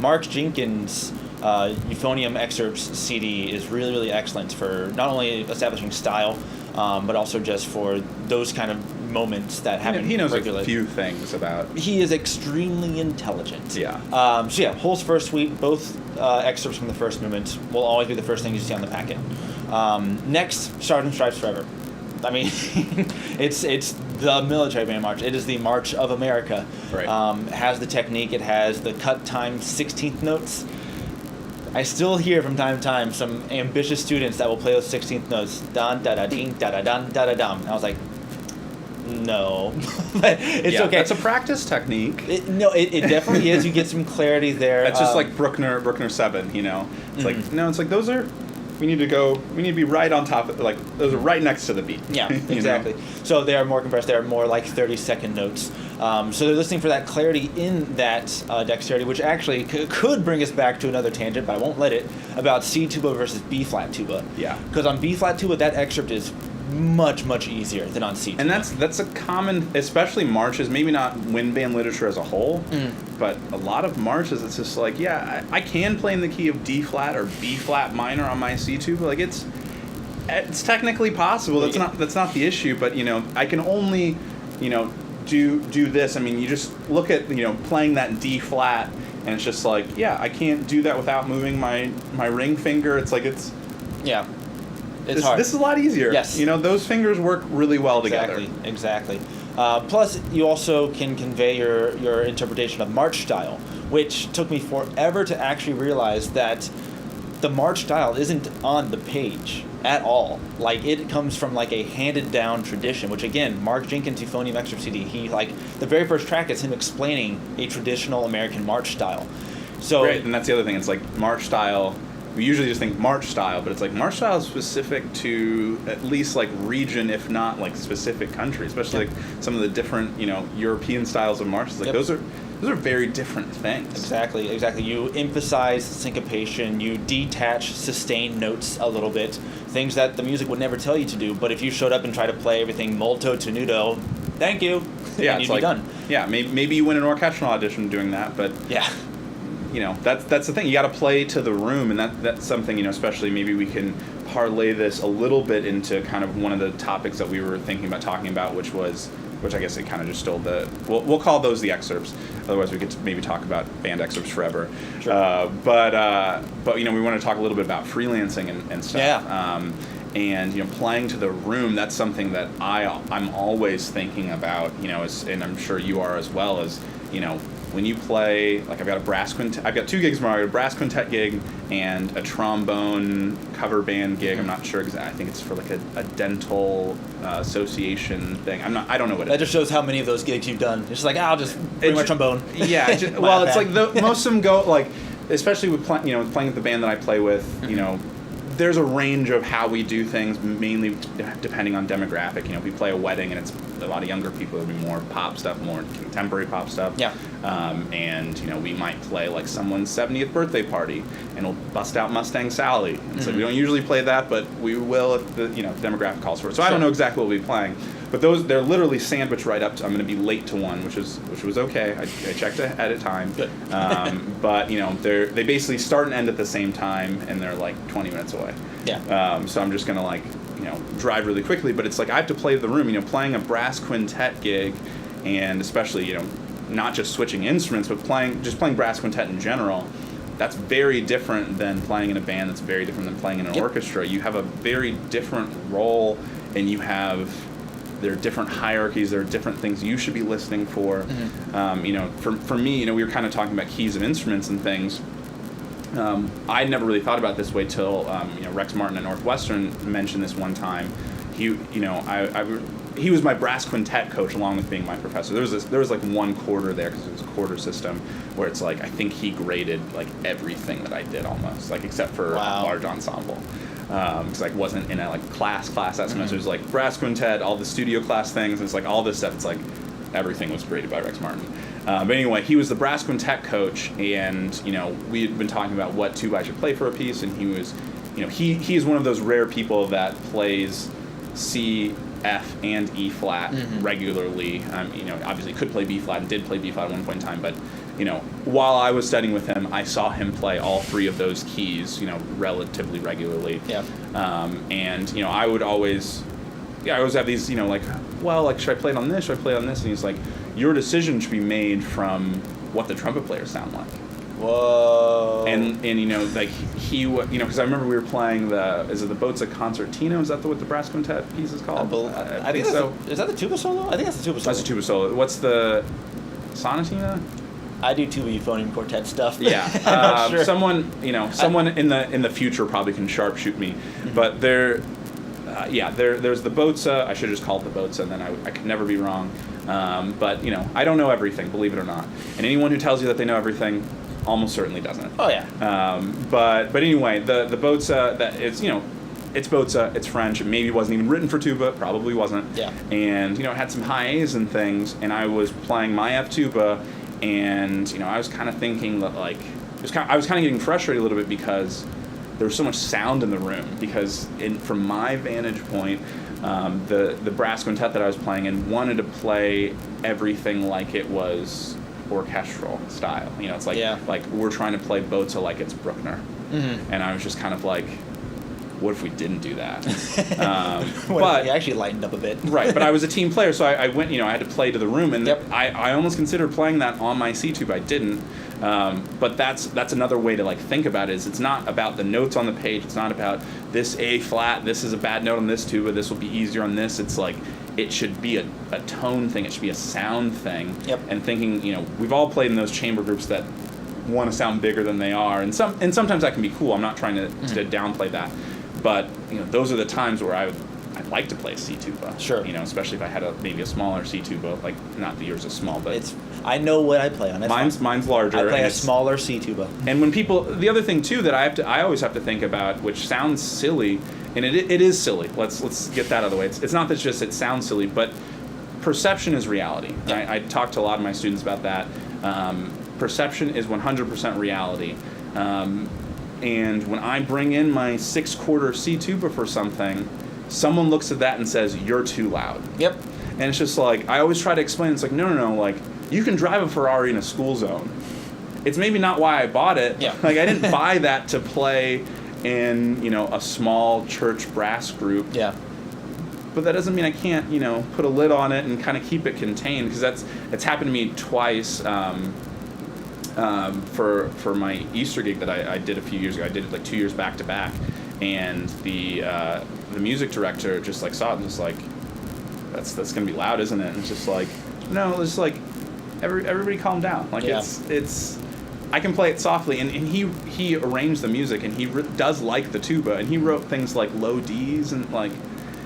Mark Jenkins' euphonium excerpts CD is really, really excellent for not only establishing style, but also just for those kind of moments that happen.
He knows
regularly.
a few things about.
He is extremely intelligent.
Yeah.
So yeah, whole first suite, both excerpts from the first movement will always be the first thing you see on the packet. Next, Stars and Stripes Forever. I mean, it's the military band march. It is the March of America.
Right.
It has the technique. It has the cut time 16th notes. I still hear from time to time some ambitious students that will play those 16th notes. Dun da da ding da da dun da da dum. And I was like, no, but it's okay.
That's a practice technique.
It definitely is. You get some clarity there.
It's just like Bruckner 7. It's like no, it's like those are. We need to be right on top of, like, those are right next to the beat.
Yeah, exactly. So they are more compressed. They are more like 30-second notes. So they're listening for that clarity in that dexterity, which actually could bring us back to another tangent, but I won't let it, about C tuba versus B flat tuba.
Yeah.
Because on B flat tuba, that excerpt is much, much easier than on C tuba.
And that's a common, especially marches, maybe not wind band literature as a whole, but a lot of marches, it's just like, yeah, I can play in the key of D flat or B flat minor on my C tuba. Like it's technically possible. That's not the issue, but I can only, do this. I mean, you just look at, playing that D flat, and it's just like, yeah, I can't do that without moving my ring finger. It's like
yeah. It's hard.
This is a lot easier.
Yes.
Those fingers work really well together.
Exactly. Plus, you also can convey your interpretation of march style, which took me forever to actually realize that the march style isn't on the page at all. Like, it comes from like a handed down tradition, which again, Mark Jenkins' euphonium excerpt CD, he the very first track is him explaining a traditional American march style. So
right, and that's the other thing. It's like march style. We usually just think march style, but it's like march style is specific to at least like region, if not like specific country, especially like some of the different, European styles of marches. Like those are very different things.
Exactly. You emphasize syncopation, you detach sustained notes a little bit, things that the music would never tell you to do, but if you showed up and tried to play everything molto tenuto, thank you.
Yeah,
and
it's
you'd be done.
Yeah, maybe you win an orchestral audition doing that, but
yeah.
That's the thing. You got to play to the room, and that's something, especially maybe we can parlay this a little bit into kind of one of the topics that we were thinking about talking about, which I guess it kind of just stole we'll call those the excerpts. Otherwise, we could maybe talk about band excerpts forever.
Sure.
But we want to talk a little bit about freelancing and stuff.
Yeah.
And playing to the room, that's something that I'm always thinking about. And I'm sure you are as well. As when you play, like I've got a brass quintet. I've got 2 gigs tomorrow. I got a brass quintet gig and a trombone cover band gig. I'm not sure exactly. I think it's for like a dental association thing. I don't know what it is.
That just shows how many of those gigs you've done. It's just like, I'll just bring my trombone.
Yeah. Well, it's like most of them go like, especially with playing with the band that I play with. There's a range of how we do things, mainly depending on demographic. We play a wedding, and it's a lot of younger people. It'll be more pop stuff, more contemporary pop stuff.
Yeah.
And we might play like someone's 70th birthday party, and we'll bust out Mustang Sally. And so we don't usually play that, but we will if the demographic calls for it. So I don't know exactly what we'll be playing, but they're literally sandwiched right up to. I'm going to be late to one, which was okay. I checked ahead of time.
Good.
But they basically start and end at the same time, and they're like 20 minutes away.
Yeah.
So I'm just gonna drive really quickly, but it's like I have to play the room. Playing a brass quintet gig, and especially not just switching instruments, but playing brass quintet in general. That's very different than playing in a band. That's very different than playing in an orchestra. You have a very different role, and there are different hierarchies. There are different things you should be listening for.
Mm-hmm.
For me, we were kind of talking about keys of instruments and things. I'd never really thought about it this way till Rex Martin at Northwestern mentioned this one time. he was my brass quintet coach along with being my professor. There was like one quarter there because it was a quarter system where it's like I think he graded like everything that I did almost, like except for large ensemble. Because like wasn't in a like class that semester. It was like brass quintet, all the studio class things. And it's like all this stuff. It's like everything was graded by Rex Martin. But anyway, he was the brass quintet coach, and we had been talking about what tuba I should play for a piece, and he was, he is one of those rare people that plays C, F, and E flat regularly. Obviously could play B flat and did play B flat at one point in time, but while I was studying with him, I saw him play all three of those keys, relatively regularly.
Yeah.
And I would always, I always have these, should I play it on this? Should I play it on this? And he's like, your decision should be made from what the trumpet players sound like.
Whoa.
And like he because I remember we were playing is it the Bozza Concertino? Is that what the brass quintet piece is called?
I think so. Is that the tuba solo? I think that's the tuba solo.
That's the tuba solo. What's the sonatina?
I do tuba euphonium quartet stuff.
Yeah.
I'm not sure.
Someone in the future probably can sharpshoot me, but there's the Bozza. I should have just called it the Bozza, and then I could never be wrong. But I don't know everything, believe it or not. And anyone who tells you that they know everything almost certainly doesn't.
Oh yeah.
But anyway, the Bozza, that it's Bozza, it's French. It maybe wasn't even written for tuba, probably wasn't.
Yeah.
And it had some high A's and things, and I was playing my F tuba, and I was kind of thinking that I was kind of getting frustrated a little bit because there was so much sound in the room. Because from my vantage point, the brass quintet that I was playing in wanted to play everything like it was orchestral style. It's like we're trying to play Bozza like it's Bruckner. And I was just kind of like, what if we didn't do that?
But you actually lightened up a bit.
Right, but I was a team player, so I went, I had to play to the room, and I almost considered playing that on my C tube. I didn't. But that's another way to think about it. Is it's not about the notes on the page. It's not about this A flat. This is a bad note on this tuba. This will be easier on this. It's like it should be a tone thing. It should be a sound thing.
Yep.
And thinking, we've all played in those chamber groups that want to sound bigger than they are, and sometimes that can be cool. I'm not trying to downplay that, but those are the times where I'd like to play C tuba.
Sure.
Especially if I had maybe a smaller C tuba, like not that yours is small, but
I know what I play on.
Mine's larger.
I play a smaller C tuba.
And when the other thing too that I always have to think about, which sounds silly, and it is silly. Let's get that out of the way. It's not that it sounds silly, but perception is reality. Right? I talk to a lot of my students about that. Perception is 100% reality. And when I bring in my 6/4 C tuba for something, someone looks at that and says, "You're too loud."
Yep.
And it's just like, I always try to explain, it's like, no, like, you can drive a Ferrari in a school zone. It's maybe not why I bought it.
Yeah.
Like, I didn't buy that to play in, a small church brass group.
Yeah.
But that doesn't mean I can't, put a lid on it and kind of keep it contained, because it's happened to me twice. For my Easter gig that I did a few years ago. I did it like 2 years back to back, and the music director just saw it and just that's gonna be loud, isn't it? And it's just like, no, it's like everybody calm down. Like it's I can play it softly, and he arranged the music, and he does like the tuba, and he wrote things like low D's and like.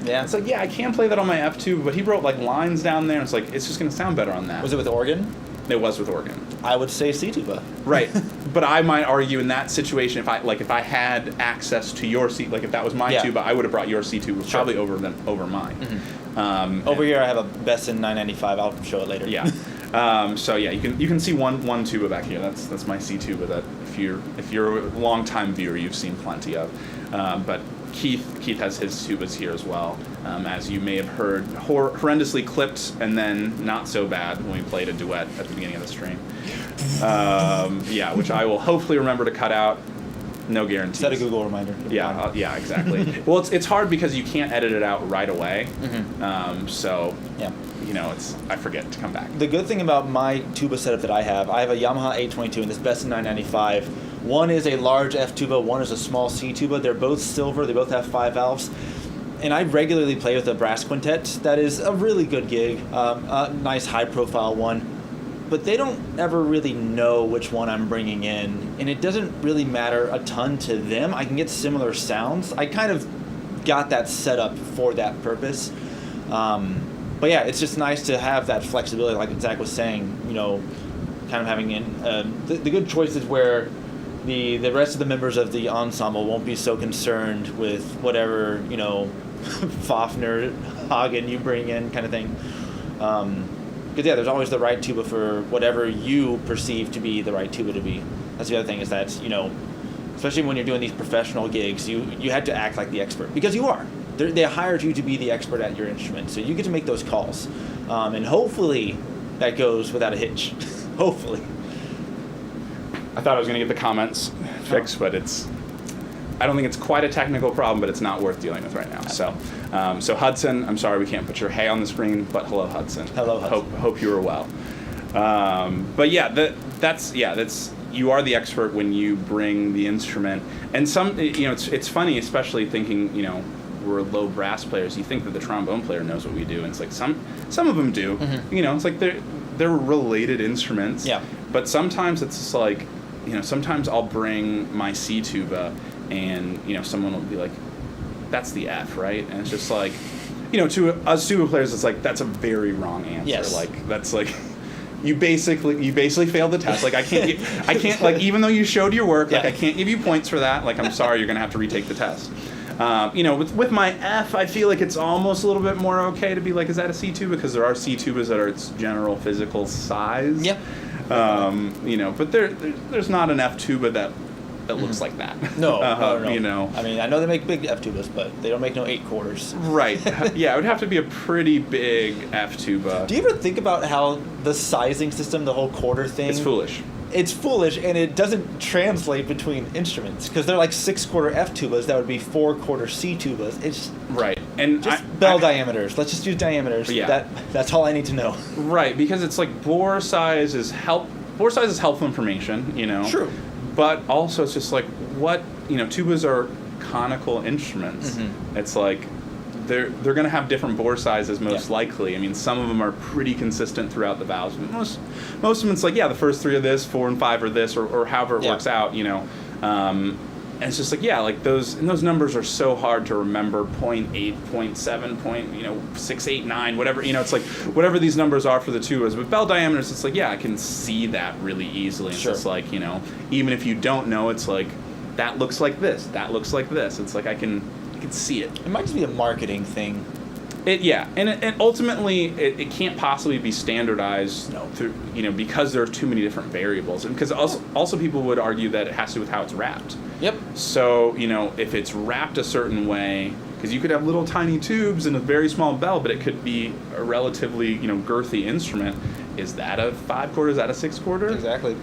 Yeah.
It's like, I can play that on my F tuba, but he wrote lines down there, and it's like, it's just gonna sound better on that.
Was it with organ?
It was with organ.
I would say C tuba.
Right, but I might argue in that situation, if I had access to your C, if that was my tuba, I would have brought your C tuba probably over mine.
Mm-hmm. Over here, I have a Besson 995. I'll show it later.
Yeah. So yeah, you can see one tuba back here. That's my C tuba. That if you're a longtime viewer, you've seen plenty of. But Keith has his tubas here as well, as you may have heard, horrendously clipped and then not so bad when we played a duet at the beginning of the stream. Which I will hopefully remember to cut out. No guarantees.
Set a Google reminder.
Yeah, exactly. Well, it's hard because you can't edit it out right away. Mm-hmm. I forget to come back.
The good thing about my tuba setup that I have a Yamaha 822 and this Besson 995. One is a large F tuba, one is a small C tuba. They're both silver, they both have 5 valves. And I regularly play with a brass quintet. That is a really good gig, a nice high profile one. But they don't ever really know which one I'm bringing in. And it doesn't really matter a ton to them. I can get similar sounds. I kind of got that set up for that purpose. But yeah, it's just nice to have that flexibility, like Zach was saying, kind of having the good choices where the rest of the members of the ensemble won't be so concerned with whatever, Fafner, Hagen you bring in kind of thing. Because there's always the right tuba for whatever you perceive to be the right tuba to be. That's the other thing is that, especially when you're doing these professional gigs, you have to act like the expert, because you are. They hired you to be the expert at your instrument, so you get to make those calls. And hopefully that goes without a hitch. Hopefully.
I thought I was going to get the comments fixed, but I don't think it's quite a technical problem, but it's not worth dealing with right now. So Hudson, I'm sorry we can't put your hey on the screen, but hello Hudson.
Hello Hudson.
Hope you are well. But yeah, that's you are the expert when you bring the instrument. And it's funny, especially thinking, we're low brass players. You think that the trombone player knows what we do, and it's like some of them do.
Mm-hmm.
It's like they're related instruments.
Yeah.
But sometimes it's just like, sometimes I'll bring my C tuba, and someone will be like, "That's the F, right?" And it's just like, to us tuba players, it's like that's a very wrong answer.
Yes.
Like that's like. You basically failed the test. Like I can't like, even though you showed your work, like
Yeah.
I can't give you points for that. Like I'm sorry, you're gonna have to retake the test. With my F, I feel like it's almost a little bit more okay to be like, is that a C tuba? Because there are C tubas that are its general physical size.
Yeah.
But there's not an F tuba that looks like that.
No.
No.
I mean, I know they make big F tubas, but they don't make no 8/4.
Right. Yeah, it would have to be a pretty big F tuba.
Do you ever think about how the sizing system, the whole quarter thing?
It's foolish.
It's foolish, and it doesn't translate between instruments, because they're like 6/4 F tubas that would be 4/4 C tubas. It's
right, and
just bell diameters. Let's just use diameters.
Yeah.
That's all I need to know.
Right, because it's like bore size is helpful information,
True.
But also it's just like what tubas are conical instruments.
Mm-hmm.
It's like they're going to have different bore sizes most
Yeah.
likely. I mean, some of them are pretty consistent throughout the valves, but most of them it's like the first 3 are this, 4 and 5 are this, or however it works out. And it's just like like those numbers are so hard to remember. 0.8, 0.7, 6, 8, 9, whatever. It's like whatever these numbers are for the tubas. But bell diameters, it's like I can see that really easily. It's
Sure.
just like even if you don't know, it's like that looks like this, that looks like this. It's like I can see it.
It might just be a marketing thing.
And ultimately it can't possibly be standardized through because there are too many different variables, and because also people would argue that it has to do with how it's wrapped.
Yep.
So if it's wrapped a certain way, because you could have little tiny tubes and a very small bell, but it could be a relatively girthy instrument. Is that a 5/4? Is that a 6/4?
Exactly.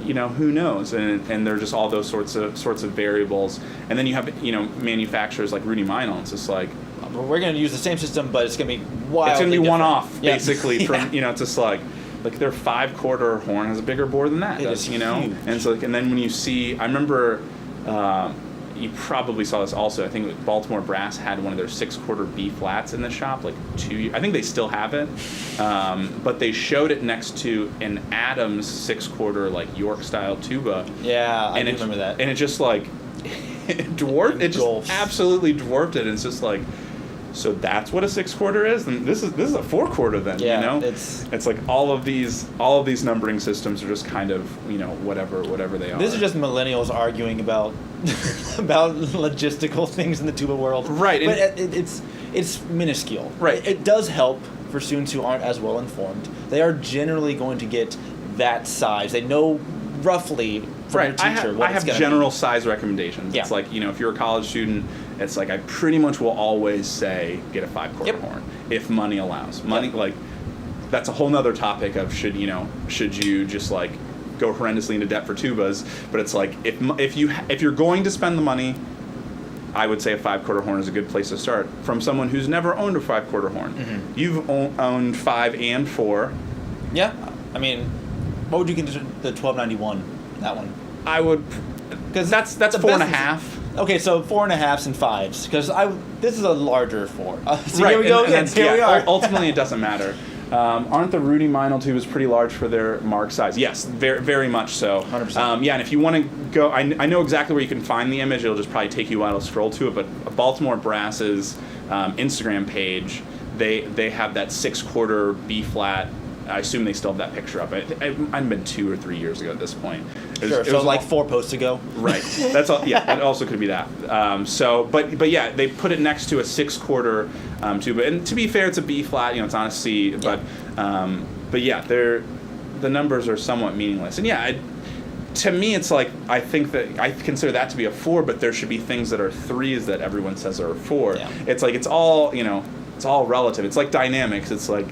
Who knows? And there are just all those sorts of variables. And then you have manufacturers like Rudy Meinl. It's just like
We're going to use the same system, but it's going to be wildly
it's going to be
different.
one off basically
Yeah.
from it's just like their 5/4 horn has a bigger bore than that
It
does,
is huge.
And so and then when you see, I remember you probably saw this also. I think Baltimore Brass had one of their 6/4 B flats in the shop like 2 years. I think they still have it, but they showed it next to an Adams 6/4 like York style tuba.
Yeah, I do remember that.
And it just like it dwarfed. It just
Gulfs.
absolutely dwarfed it. And it's just like. So that's what a 6/4 is, and this is a 4/4 then.
Yeah,
it's like all of these numbering systems are just kind of whatever they are.
This is just millennials arguing about about logistical things in the tuba world.
Right,
But it's minuscule.
Right.
It does help for students who aren't as well informed. They are generally going to get that size. They know roughly from
right.
their teacher what
I
it's
have
going to
general size recommendations.
Yeah.
It's like if you're a college student, it's like I pretty much will always say get a 5/4
Yep.
horn if money allows. Money
Yep.
like that's a whole nother topic of should you just like go horrendously into debt for tubas, but it's like if you're going to spend the money, I would say a 5/4 horn is a good place to start. From someone who's never owned a 5/4 horn, you've owned 5 and 4.
Yeah, I mean, what would you consider the 1291? That one.
I would, because that's
the
4.5.
Okay, so 4.5s and 5s, because this is a larger 4. So
Right,
here we go
and
again.
that's-
Here we are.
Ultimately, it doesn't matter. Aren't the Rudy Meinl tubas pretty large for their mark size? Yes, very, very much so.
100%.
Yeah, and if you want to go, I know exactly where you can find the image. It'll just probably take you a while to scroll to it. But Baltimore Brass's Instagram page, they have that 6/4 B flat. I assume they still have that picture up. It might have been 2 or 3 years ago at this point.
Sure. So like 4 posts ago.
Right. That's all. Yeah. That also could be that. But yeah, they put it next to a 6/4 tuba, and to be fair, it's a B flat. It's on a C. But yeah, the numbers are somewhat meaningless. And yeah, to me, it's like I think that I consider that to be a 4, but there should be things that are 3s that everyone says are a 4.
Yeah.
It's like it's all It's all relative. It's like dynamics. It's like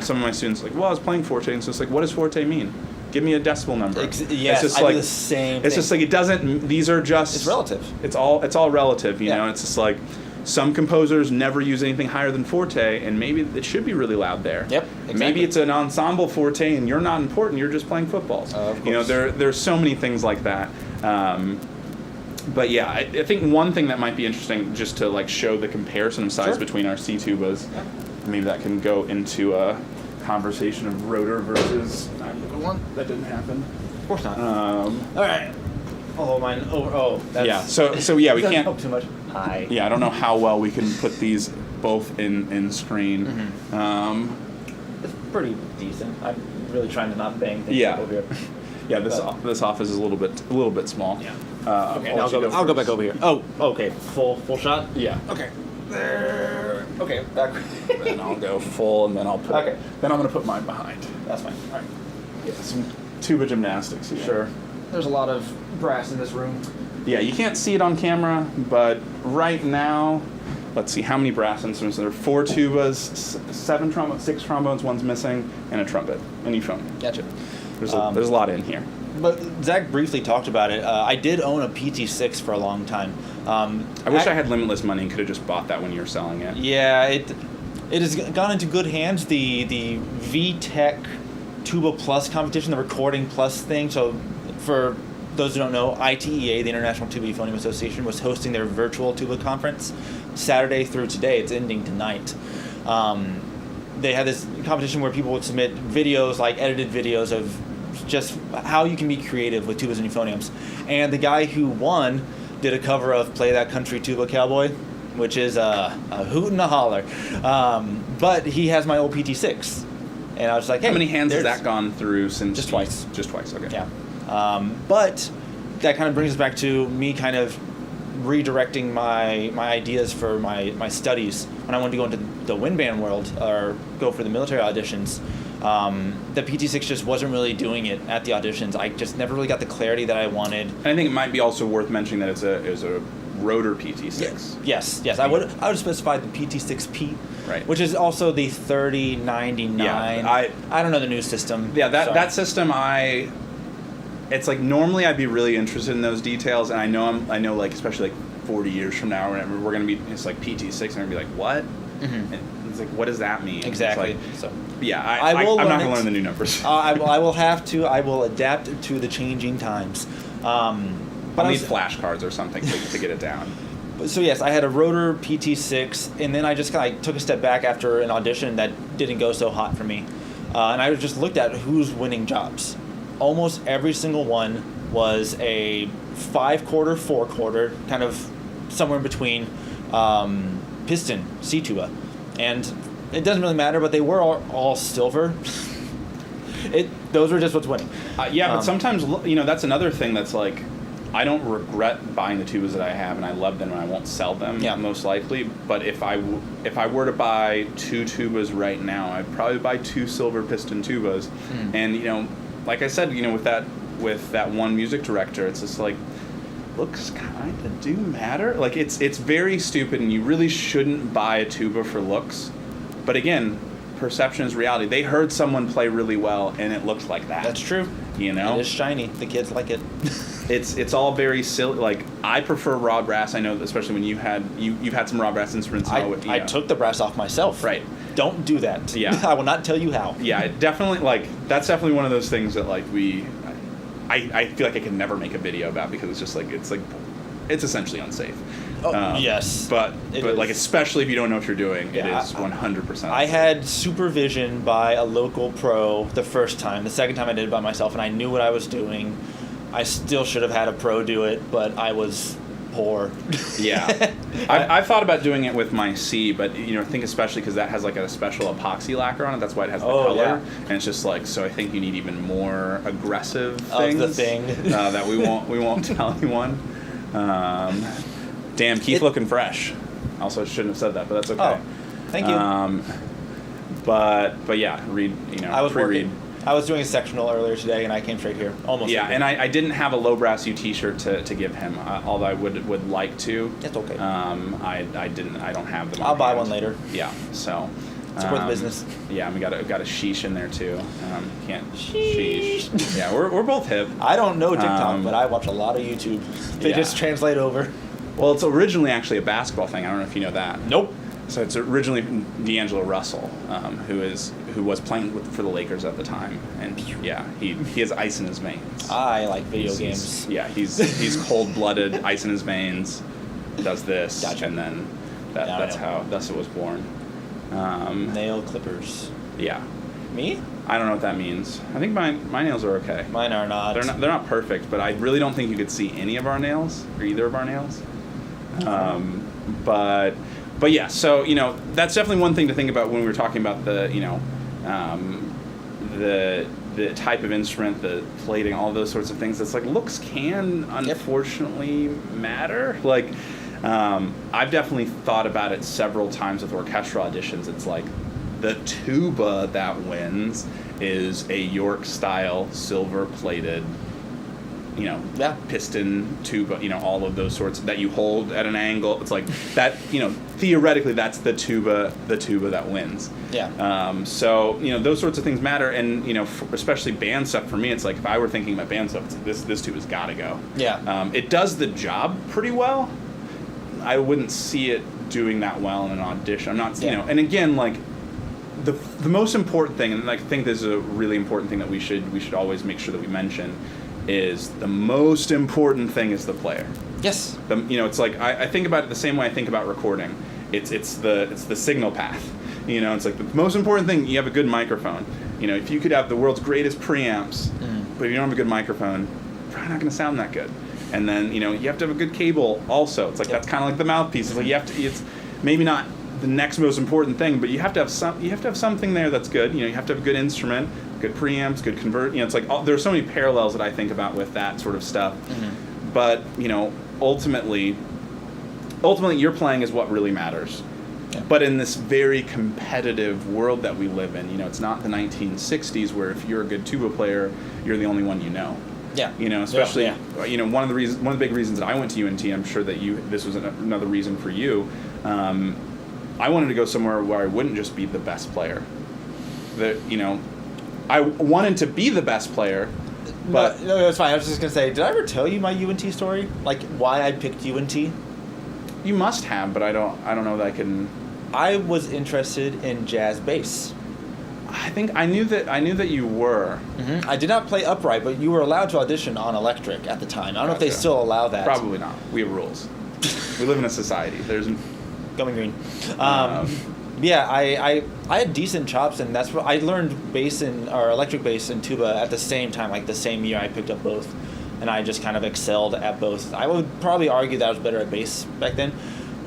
some of my students are like, well, I was playing forte, and so it's like, what does forte mean? Give me a decibel number.
Yes,
it's just
I do the same thing.
It's just like it doesn't. These are just.
It's relative.
It's all relative. You
Yeah.
know. It's just like some composers never use anything higher than forte, and maybe it should be really loud there.
Yep. Exactly.
Maybe it's an ensemble forte, and you're not important. You're just playing footballs.
Of course.
There's so many things like that. But yeah, I think one thing that might be interesting, just to like show the comparison of size
Sure.
between our C tubas, maybe that can go into a conversation of rotor versus. One that didn't happen.
Of course not.
All
right. Oh, mine. That's,
yeah. So yeah, we
doesn't
can't.
help too much. Hi.
Yeah, I don't know how well we can put these both in screen.
Mm-hmm. It's pretty decent. I'm really trying to not bang things
Yeah.
up over here.
Yeah, this office is a little bit small.
Yeah.
Okay,
I'll go back over here. Oh, okay. Full shot.
Yeah.
Okay. There. Okay. Back.
Then I'll go full, and then I'll put.
Okay.
Then I'm gonna put mine behind.
That's fine. All right.
Yeah, some tuba gymnastics here.
Sure. There's a lot of brass in this room.
Yeah, you can't see it on camera, but right now, let's see how many brass instruments there are. 4 tubas, 7 trombones, 6 trombones, one's missing, and a trumpet, and euphonium.
Gotcha.
There's a lot in here.
But Zach briefly talked about it. I did own a PT6 for a long time.
I wish I had limitless money and could have just bought that when you were selling it.
Yeah, it has gone into good hands. The VTech Tuba Plus competition, the Recording Plus thing. So for those who don't know, ITEA, the International Tuba Euphonium Association, was hosting their virtual tuba conference Saturday through today. It's ending tonight. They had this competition where people would submit videos, like edited videos of just how you can be creative with tubas and euphoniums. And the guy who won did a cover of Play That Country Tuba Cowboy, which is a hoot and a holler. But he has my old PT6. And I was like, hey.
How many hands has that gone through since?
Just twice.
Just twice, okay.
Yeah. But that kind of brings us back to me kind of redirecting my ideas for my studies when I wanted to go into the wind band world or go for the military auditions. The PT6 just wasn't really doing it at the auditions. I just never really got the clarity that I wanted.
And I think it might be also worth mentioning that it's a rotor PT6.
Yes. I would specify the PT6P,
right?
Which is also the 3099.
Yeah,
I don't know the new system.
Yeah, that system it's like normally I'd be really interested in those details, and I know like especially like 40 years from now, whenever we're gonna be, it's like PT6, and I'm gonna be like, what?
Mm-hmm.
And it's like, what does that mean?
Exactly.
Like,
so
yeah, I'm not gonna learn the new numbers.
I will have to. I will adapt to the changing times. But
I'll need flashcards or something to get it down.
So yes, I had a rotor PT6, and then I just kind of took a step back after an audition that didn't go so hot for me, and I just looked at who's winning jobs. Almost every single one was a 5/4, 4/4, kind of somewhere in between piston C tuba, and it doesn't really matter. But they were all silver. Those were just what's winning.
Yeah, but sometimes that's another thing that's like, I don't regret buying the tubas that I have, and I love them, and I won't sell them most likely. But if I were to buy 2 tubas right now, I'd probably buy 2 silver piston tubas. And like I said, with that one music director, it's just like, looks kind of do matter. Like it's very stupid, and you really shouldn't buy a tuba for looks. But again, perception is reality. They heard someone play really well, and it looks like that.
That's true. It is shiny. The kids like it.
It's all very silly. Like, I prefer raw brass. I know, especially when you've had some raw brass instruments.
I took the brass off myself.
Right.
Don't do that.
Yeah.
I will not tell you how.
Yeah, definitely. Like, that's definitely one of those things that like I feel like I can never make a video about, because it's just like it's essentially unsafe.
Yes.
But
It
like
is.
especially if you don't know what you're doing,
Yeah,
it is 100%.
I had supervision by a local pro the first time. The second time I did it by myself, and I knew what I was doing. I still should have had a pro do it, but I was poor.
Yeah. I've thought about doing it with my C, but I think especially because that has like a special epoxy lacquer on it. That's why it has the color,
yeah.
and it's just like so. I think you need even more aggressive
Of
things
the thing.
that we won't tell anyone. Damn, Keith looking fresh. Also, I shouldn't have said that, but that's okay.
Oh, thank you.
But yeah, read.
I was
pre-read.
working. I was doing a sectional earlier today, and I came straight here. Almost.
Yeah, and I didn't have a low brass U T-shirt to give him, although I would like to.
It's okay.
I didn't. I don't have them.
I'll
on
buy
hand.
one later.
Yeah. So.
Support the business.
Yeah, and we got a sheesh in there too. Can't
Sheesh.
sheesh. Yeah, we're both hip.
I don't know TikTok,
Um,
but I watch a lot of YouTube. They
yeah.
just translate over.
Well, it's originally actually a basketball thing. I don't know if you know that.
Nope.
So it's originally D'Angelo Russell, who was playing for the Lakers at the time, and yeah, he has ice in his veins.
I like video
He's-
games.
Yeah, he's cold-blooded, ice in his veins, does this,
Gotcha.
and then
Now I know.
that's it was born.
Nail clippers.
Yeah,
Me?
I don't know what that means. I think my nails are okay.
Mine are not.
They're not perfect, but I really don't think you could see any of our nails or either of our nails. But yeah, so that's definitely one thing to think about when we were talking about the the type of instrument, the plating, all those sorts of things. It's like looks can unfortunately matter. Like I've definitely thought about it several times with orchestral auditions. It's like the tuba that wins is a York style silver plated piston tuba, all of those sorts that you hold at an angle. It's like that, theoretically that's the tuba that wins.
Yeah.
So, those sorts of things matter. And, especially band stuff for me, it's like if I were thinking about band stuff, it's this tuba's got to go.
Yeah.
It does the job pretty well. I wouldn't see it doing that well in an audition. I'm not, and again, like the most important thing, and I think this is a really important thing that we should always make sure that we mention, is the most important thing is the player.
Yes.
It's like I think about it the same way I think about recording. It's the signal path. It's like the most important thing. You have a good microphone. If you could have the world's greatest preamps, but if you don't have a good microphone, you're probably not going to sound that good. And then you have to have a good cable also. It's like that's kind of like the mouthpiece. It's like it's maybe not the next most important thing, but you have to have something there that's good. You have to have a good instrument, good preamps, good convert. It's like there's so many parallels that I think about with that sort of stuff. Mm-hmm. But ultimately your playing is what really matters. Yeah. But in this very competitive world that we live in, it's not the 1960s where if you're a good tuba player, you're the only one you know.
Yeah.
Especially one of the big reasons that I went to UNT. I'm sure that this was another reason for you. I wanted to go somewhere where I wouldn't just be the best player. I wanted to be the best player, but
no, that's fine. I was just gonna say, did I ever tell you my UNT story? Like why I picked UNT?
you must have. But I don't know that I can.
I was interested in jazz bass.
I think I knew that you were.
Mm-hmm. I did not play upright, but you were allowed to audition on electric at the time. I don't know if they still allow that.
Probably not. We have rules. We live in a society. There's
going green. Yeah, I had decent chops, and that's what I learned bass or electric bass and tuba at the same time, like the same year I picked up both, and I just kind of excelled at both. I would probably argue that I was better at bass back then,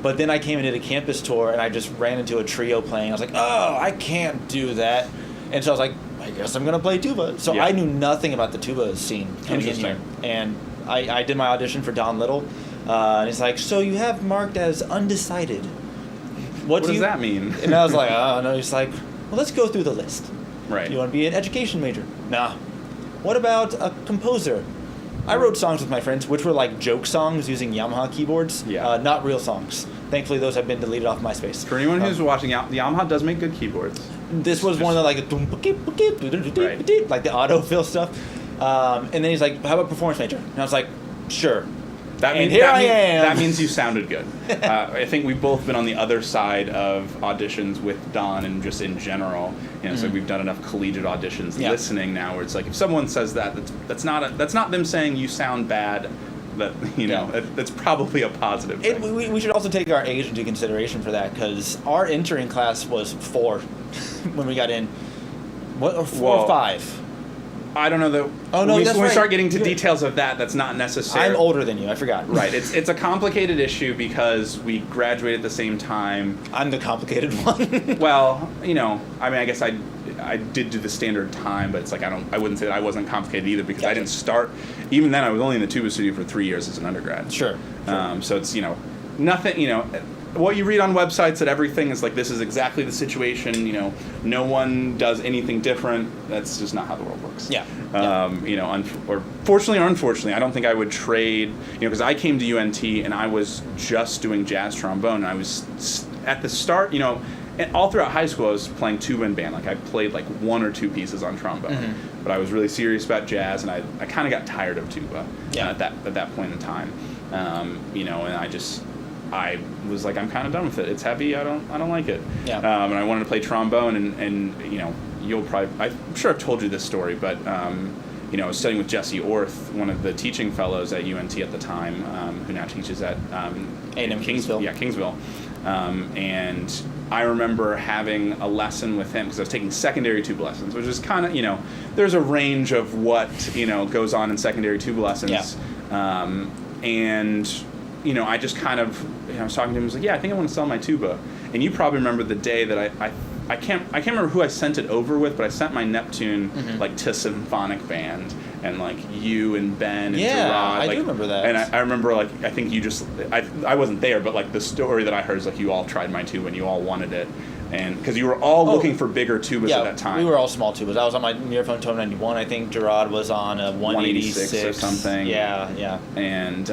but then I came and did a campus tour, and I just ran into a trio playing. I was like, oh, I can't do that, and so I was like, I guess I'm gonna play tuba. So I knew nothing about the tuba scene coming in here, and I did my audition for Don Little, and he's like, so you have marked as undecided. What
does that mean?
And I was like, oh, no. He's like, well, let's go through the list.
Right.
You want to be an education major? Nah. What about a composer? I wrote songs with my friends, which were like joke songs using Yamaha keyboards.
Yeah.
Not real songs. Thankfully, those have been deleted off MySpace.
For anyone who's watching, Yamaha does make good keyboards.
This was one of the like the autofill stuff. And then he's like, how about performance major? And I was like, sure.
That means you sounded good. I think we've both been on the other side of auditions with Don and just in general. So we've done enough collegiate auditions listening now where it's like if someone says that's not them saying you sound bad, that that's probably a positive thing.
We should also take our age into consideration for that, because our entering class was 4 when we got in. What, or 4 or 5?
I don't know that.
Oh no,
when we start getting to details of that, that's not necessary.
I'm older than you. I forgot.
Right. It's a complicated issue because we graduated at the same time.
I'm the complicated one.
Well, I guess I did do the standard time, but it's like I wouldn't say that I wasn't complicated either, because I didn't start. Even then, I was only in the tuba studio for 3 years as an undergrad.
Sure.
So it's nothing. What you read on websites that everything is like this is exactly the situation. No one does anything different. That's just not how the world works.
Yeah.
Or fortunately or unfortunately, I don't think I would trade. Because I came to UNT and I was just doing jazz trombone. And I was at the start. And all throughout high school, I was playing tuba and band. Like I played like 1 or 2 pieces on trombone,
mm-hmm.
but I was really serious about jazz, and I kind of got tired of tuba at that point in time. And I was like, I'm kind of done with it. It's heavy. I don't like it.
Yeah.
And I wanted to play trombone, and you'll probably, I'm sure I've told you this story, but I was studying with Jesse Orth, one of the teaching fellows at UNT at the time, who now teaches at
A&M Kingsville.
Yeah, Kingsville. And I remember having a lesson with him because I was taking secondary tuba lessons, which is kind of, there's a range of what, goes on in secondary tuba lessons.
Yeah.
I just kind of, I was talking to him, I was like, yeah, I think I want to sell my tuba. And you probably remember the day that I can't remember who I sent it over with, but I sent my Neptune
mm-hmm.
like to Symphonic Band, and like you and Ben and
Gerard.
I
do remember that.
And I remember like I think you just I wasn't there, but like the story that I heard is like you all tried my tuba and you all wanted it, and because you were all looking for bigger tubas at that time.
We were all small tubas. I was on my Nearphone 1291. I think Gerard was on a 186
or something.
Yeah.
And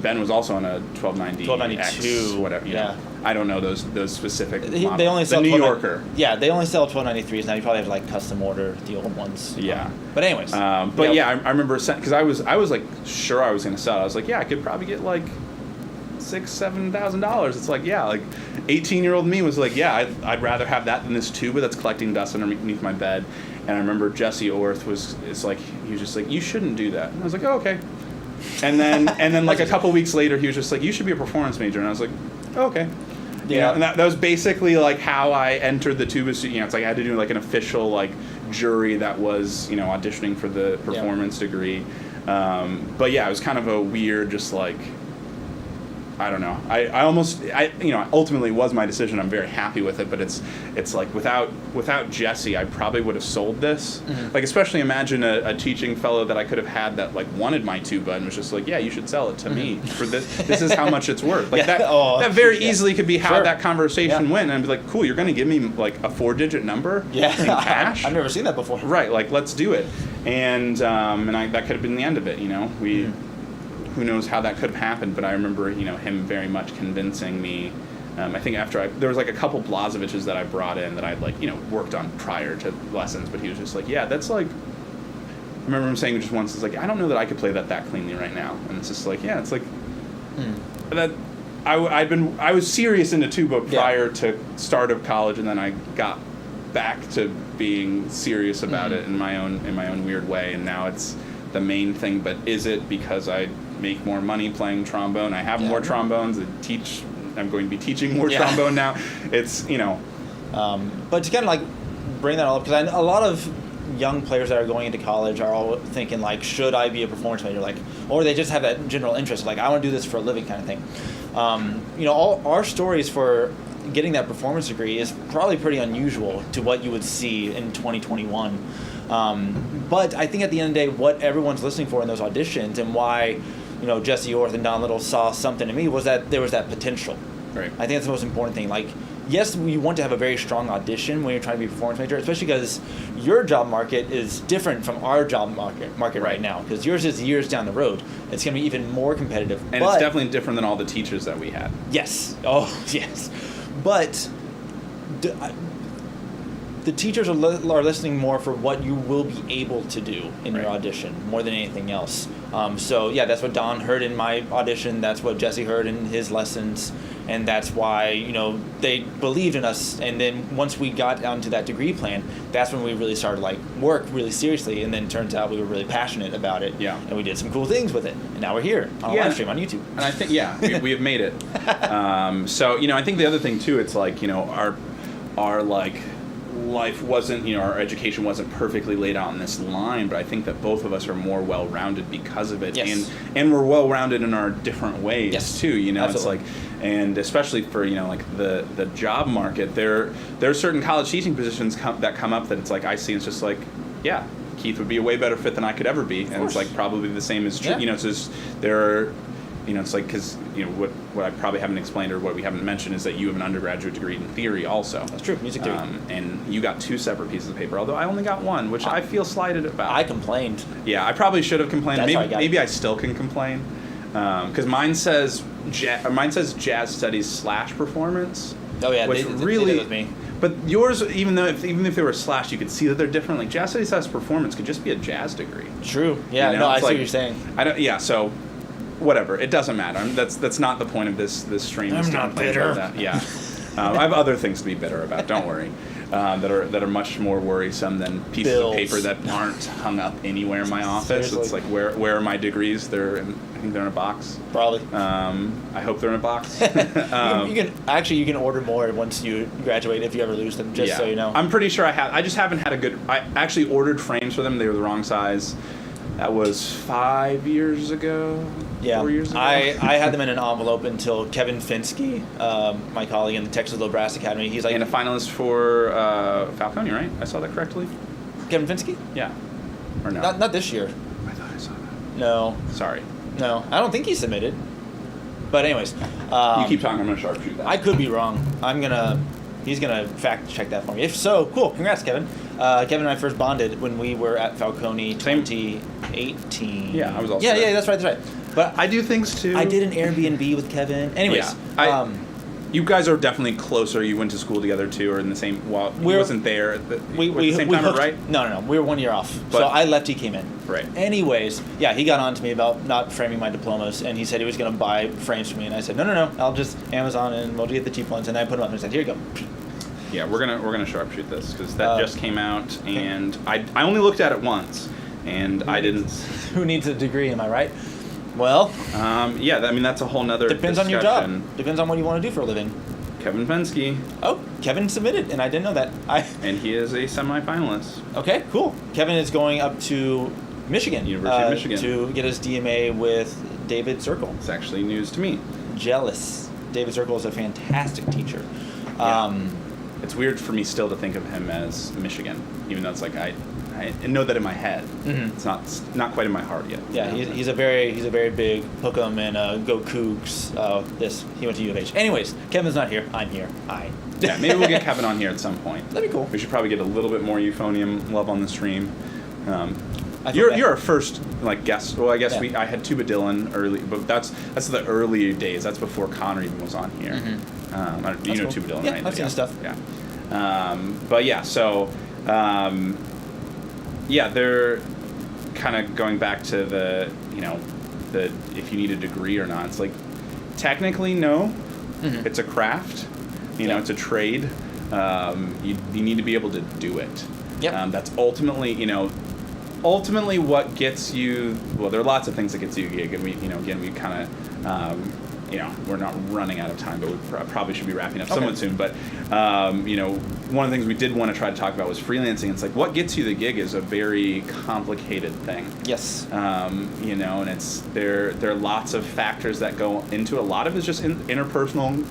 Ben was also on a 1292, whatever. Yeah. I don't know those specific models.
They only sell
the New Yorker.
Yeah, they only sell 1293s now. You probably have to like custom order the old ones.
Yeah.
But anyways.
I remember because I was like sure I was going to sell it. I was like, yeah, I could probably get like $6,000-$7,000. It's like, yeah, like 18-year-old me was like, yeah, I'd rather have that than this tuba that's collecting dust underneath my bed. And I remember Jesse Orth he was just like, you shouldn't do that. And I was like, oh, okay. And then like a couple weeks later, he was just like, you should be a performance major. And I was like, oh, okay.
Yeah.
And that was basically like how I entered the tuba studio. It's like I had to do like an official like jury that was auditioning for the performance degree. But yeah, it was kind of a weird, just like, I don't know. Ultimately it was my decision. I'm very happy with it, but it's like without Jesse, I probably would have sold this.
Mm-hmm.
Like, especially imagine a teaching fellow that I could have had that like wanted my tuba and was just like, yeah, you should sell it to me for this. This is how much it's worth. Like that very easily could be how that conversation went. And I'd be like, cool, you're going to give me like a 4-digit number in cash?
I've never seen that before.
Right. Like, let's do it. And that could have been the end of it. Who knows how that could have happened, but I remember, him very much convincing me. I think after there was like a couple Blazeviches that I brought in that I'd like, worked on prior to lessons, but he was just like, yeah, that's like, I remember him saying just once, it's like, I don't know that I could play that cleanly right now. And it's just like, yeah, it's like, that I was serious into tuba prior to start of college, and then I got back to being serious about it in my own weird way, and now it's the main thing. But is it because I make more money playing trombone? I have more trombones. I'm going to be teaching more trombone now. It's
but to kind of like bring that all up, because a lot of young players that are going into college are all thinking like, should I be a performance major? Like, or they just have that general interest, like I want to do this for a living kind of thing. All our stories for getting that performance degree is probably pretty unusual to what you would see in 2021. But I think at the end of the day, what everyone's listening for in those auditions, and why, Jesse Orth and Don Little saw something in me, was that there was that potential.
Right.
I think that's the most important thing. Like, yes, you want to have a very strong audition when you're trying to be a performance major, especially because your job market is different from our job market right now, because yours is years down the road. It's going to be even more competitive.
And it's definitely different than all the teachers that we had.
Yes. Oh, yes. But the teachers are listening more for what you will be able to do in your audition more than anything else. So yeah, that's what Don heard in my audition. That's what Jesse heard in his lessons, and that's why, you know, they believed in us. And then once we got onto that degree plan, that's when we really started like work really seriously. And then it turns out we were really passionate about it.
Yeah.
And we did some cool things with it. And now we're here on a live stream on YouTube.
And I think we have made it. So you know, I think the other thing too, it's like, you know, our like life wasn't, you know, our education wasn't perfectly laid out in this line, but I think that both of us are more well-rounded because of it.
Yes.
And we're well-rounded in our different ways too, you know.
Absolutely.
It's like, and especially for, you know, like the job market, there are certain college teaching positions that come up that it's like I see, it's just like, yeah, Keith would be a way better fit than I could ever be, and it's like probably the same is true. You know, it's just there are, you know, it's like, because, you know, what I probably haven't explained or what we haven't mentioned is that you have an undergraduate degree in theory also.
That's true, music theory.
And you got 2 separate pieces of paper, although I only got 1, which I feel slighted about.
I complained.
Yeah, I probably should have complained.
That's
Maybe I still can complain, because mine says jazz studies / performance.
Oh yeah,
which
they
really
did it with me.
But yours, even if they were / you could see that they're different. Like jazz studies / performance could just be a jazz degree.
True. Yeah.
You know,
No, I
it's
see
like,
what you're saying.
I don't. Yeah. So, whatever. It doesn't matter. That's not the point of this stream.
I'm not bitter.
That. Yeah. I have other things to be bitter about. Don't worry. That are much more worrisome than pieces of paper that aren't hung up anywhere in my office.
Seriously.
It's like where are my degrees? I think they're in a box.
Probably.
I hope they're in a box.
you can order more once you graduate if you ever lose them. Just so you know.
I'm pretty sure I have. I just haven't had a good. I actually ordered frames for them. They were the wrong size. That was 5 years ago.
Yeah,
4 years ago.
I had them in an envelope until Kevin Finsky, my colleague in the Texas Low Brass Academy, he's like...
And a finalist for Falcone, right? I saw that correctly?
Kevin Finsky?
Yeah. Or no?
Not this year.
I thought I saw that.
No.
Sorry.
No, I don't think he submitted. But anyways...
you keep talking, I'm going to sharpshoot that.
I could be wrong. He's going to fact check that for me. If so, cool. Congrats, Kevin. Kevin and I first bonded when we were at Falcone 2018.
Yeah, I was also
Yeah,
there.
that's right. But
I do things too.
I did an Airbnb with Kevin. Anyways,
you guys are definitely closer. You went to school together too, or in the same. Well, he wasn't there at the same time, right?
No. We were 1 year off. So I left. He came in.
Right.
Anyways, yeah, he got on to me about not framing my diplomas, and he said he was going to buy frames for me, and I said no. I'll just Amazon and we'll get the cheap ones, and I put them up and I said, here you go.
Yeah, we're gonna sharpshoot this because that just came out, and I only looked at it once, and I didn't.
Who needs a degree? Am I right? Well,
yeah, I mean that's a whole nother
depends
discussion.
on your job. Depends on what you want to do for a living.
Kevin Pensky.
Oh, Kevin submitted, and I didn't know that.
And he is a semi-finalist.
Okay, cool. Kevin is going up to Michigan,
University of Michigan,
to get his DMA with David Zirkle.
It's actually news to me.
Jealous. David Zirkle is a fantastic teacher.
Yeah. It's weird for me still to think of him as Michigan, even though it's like I know that in my head. Mm-hmm. It's not quite in my heart yet.
Yeah, you know? he's a very big hook 'em and go Cougs. He went to U of H. Anyways, Kevin's not here. I'm here. Hi.
Yeah, maybe we'll get Kevin on here at some point.
That'd be cool.
We should probably get a little bit more euphonium love on the stream. You're our first guest. Well, I guess I had Tuba Dillon early, but that's the early days. That's before Connor even was on here. Mm-hmm. You know cool. Tuba Dillon,
yeah,
right?
I've seen his stuff.
Yeah. But yeah, so they're kind of going back to the if you need a degree or not. It's like technically no. Mm-hmm. It's a craft. You know, it's a trade. You need to be able to do it.
Yep.
That's ultimately what gets you. Well, there are lots of things that gets you a gig, and we kind of. We're not running out of time, but we probably should be wrapping up somewhat soon. But, one of the things we did want to try to talk about was freelancing. It's like what gets you the gig is a very complicated thing.
Yes.
And there are lots of factors that go into it. A lot of it's just interpersonal,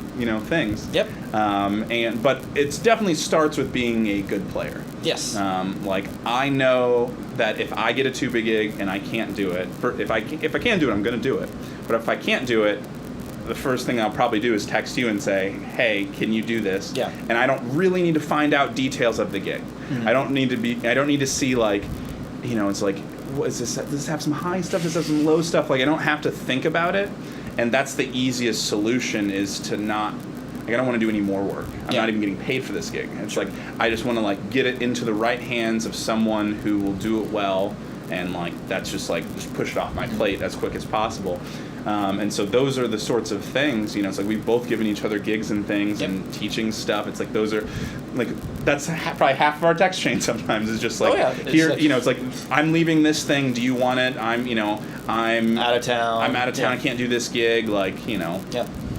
things.
Yep.
But it definitely starts with being a good player.
Yes.
I know that if I get a tuba gig and I can't do it, if I can do it, I'm going to do it. But if I can't do it, the first thing I'll probably do is text you and say, hey, can you do this?
Yeah.
And I don't really need to find out details of the gig. Mm-hmm. I don't need to see it's like, what is this? Does this have some high stuff? Does this have some low stuff? I don't have to think about it. And that's the easiest solution is to not I don't want to do any more work. I'm
Yeah.
not even getting paid for this gig. It's like I just want to like get it into the right hands of someone who will do it well, and like that's just like just push it off my plate as quick as possible. And so those are the sorts of things, you know, it's like we've both given each other gigs and things and teaching stuff. It's like those are, like, that's probably half of our text chain sometimes is just like, here, you know, it's like, I'm leaving this thing, do you want it? I'm
out of town.
I can't do this gig, like, you know,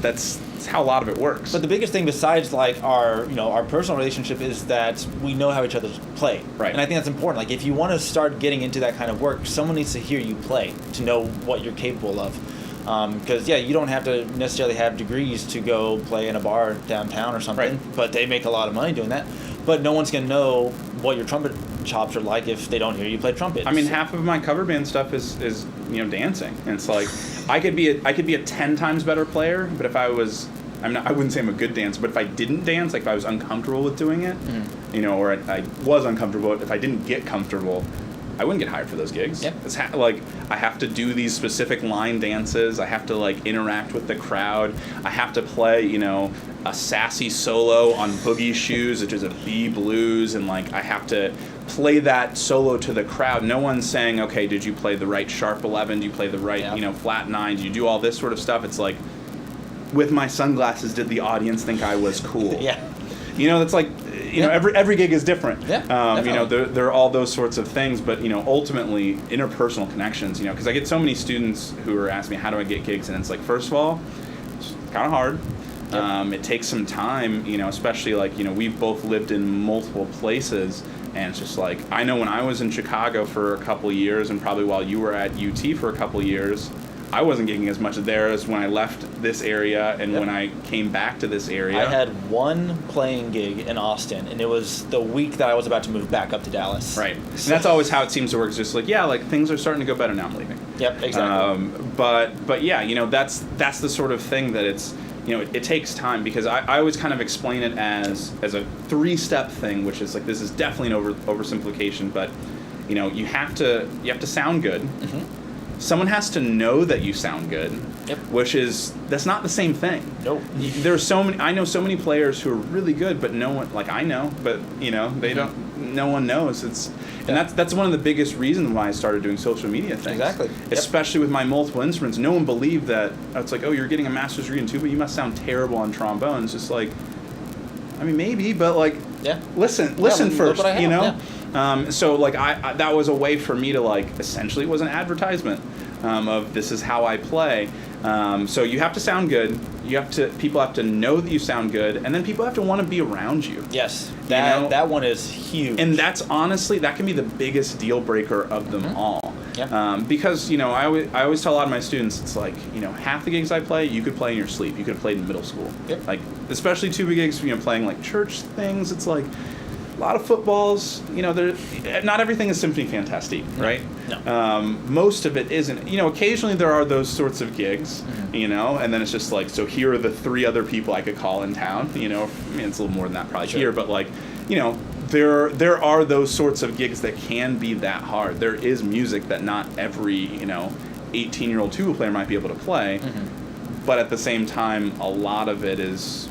that's how a lot of it works.
But the biggest thing besides like our personal relationship is that we know how each other play.
Right.
And I think that's important. Like if you want to start getting into that kind of work, someone needs to hear you play to know what you're capable of. Because you don't have to necessarily have degrees to go play in a bar downtown or something, but they make a lot of money doing that. But no one's gonna know what your trumpet chops are like if they don't hear you play trumpet.
I mean, half of my cover band stuff is dancing, and it's like I could be a 10 times better player, but if I wouldn't say I'm a good dancer, but if I didn't dance, like if I was uncomfortable with doing it, you know, or I was uncomfortable, if I didn't get comfortable, I wouldn't get hired for those gigs.
Yep.
It's like I have to do these specific line dances. I have to like interact with the crowd. I have to play, you know, a sassy solo on Boogie Shoes, which is a B blues, and like I have to play that solo to the crowd. No one's saying, okay, did you play the right sharp 11? Do you play the right, you know, flat 9? Do you do all this sort of stuff? It's like, with my sunglasses, did the audience think I was cool? You know, it's like, you know, every gig is different. You know, there are all those sorts of things, but, you know, ultimately, interpersonal connections, you know, because I get so many students who are asking me, how do I get gigs? And it's like, first of all, it's kind of hard. It takes some time, you know, especially like, you know, we've both lived in multiple places, and it's just like, I know when I was in Chicago for a couple years, and probably while you were at UT for a couple years, I wasn't getting as much there as when I left this area and when I came back to this area.
I had one playing gig in Austin, and it was the week that I was about to move back up to Dallas.
Right. And that's always how it seems to work. It's just like, like things are starting to go better now, I'm leaving.
Yep, exactly.
But yeah, you know, that's the sort of thing that it's, you know, it takes time, because I always kind of explain it as a 3-step thing, which is like, this is definitely an oversimplification, but, you know, you have to sound good. Someone has to know that you sound good, that's not the same thing.
Nope.
There's I know so many players who are really good, but no one, like I know, but you know, they don't, no one knows. And that's one of the biggest reasons why I started doing social media things.
Exactly.
Especially with my multiple instruments. No one believed that, it's like, oh, you're getting a master's degree in tuba, you must sound terrible on trombone. It's just like, I mean, maybe, but like, listen first, you know? So like I that was a way for me to like, essentially it was an advertisement of this is how I play. So you have to sound good. People have to know that you sound good, and then people have to want to be around you.
Yes, that one is huge.
And that's honestly, that can be the biggest deal breaker of them all. Because, you know, I always tell a lot of my students, it's like, you know, half the gigs I play, you could play in your sleep. You could have played in middle school. Like, especially tuba gigs, you know, playing like church things, it's like, a lot of footballs, you know, not everything is symphony fantastique, right?
No.
Most of it isn't. You know, occasionally there are those sorts of gigs, you know, and then it's just like, so here are the 3 other people I could call in town, you know. I mean, it's a little more than that probably here, but like, you know, there are those sorts of gigs that can be that hard. There is music that not every, you know, 18-year-old tuba player might be able to play, but at the same time, a lot of it is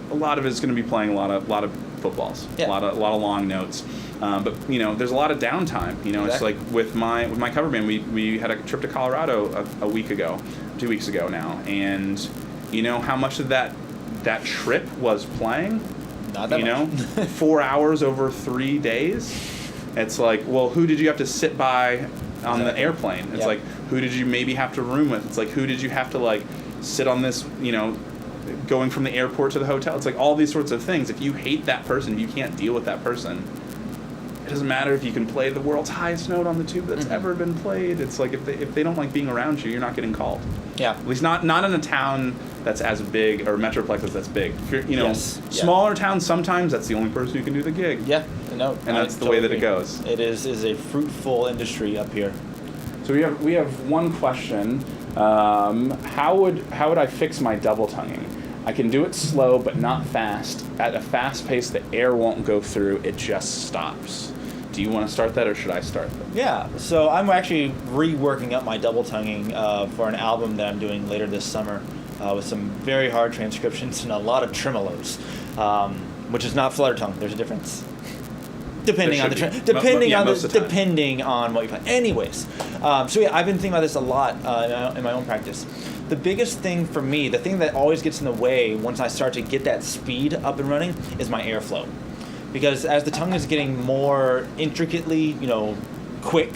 going to be playing a lot of footballs, a lot of long notes, but you know, there's a lot of downtime. You know, it's like with my cover band, we had a trip to Colorado a week ago, 2 weeks ago now, and you know how much of that trip was playing.
Not that
much. 4 hours over 3 days. It's like, well, who did you have to sit by on the airplane? It's like, who did you maybe have to room with? It's like, who did you have to like sit on this, you know, going from the airport to the hotel? It's like all these sorts of things. If you hate that person, if you can't deal with that person, it doesn't matter if you can play the world's highest note on the tuba that's ever been played. It's like, if they don't like being around you, you're not getting called. At least not in a town that's as big, or metroplexes that's big. If you're, you know, smaller towns, sometimes that's the only person who can do the gig. And that's the way that it goes.
It is a fruitful industry up here.
So we have one question. How would I fix my double tonguing? I can do it slow but not fast. At a fast pace, the air won't go through. It just stops. Do you want to start that, or should I start that?
Yeah, so I'm actually reworking up my double tonguing for an album that I'm doing later this summer. with some very hard transcriptions and a lot of tremolos, which is not flutter tongue. There's a difference. Depending on depending on what you play. Anyways, so yeah, I've been thinking about this a lot in my own practice. The biggest thing for me, the thing that always gets in the way once I start to get that speed up and running, is my airflow. Because as the tongue is getting more intricately, quick,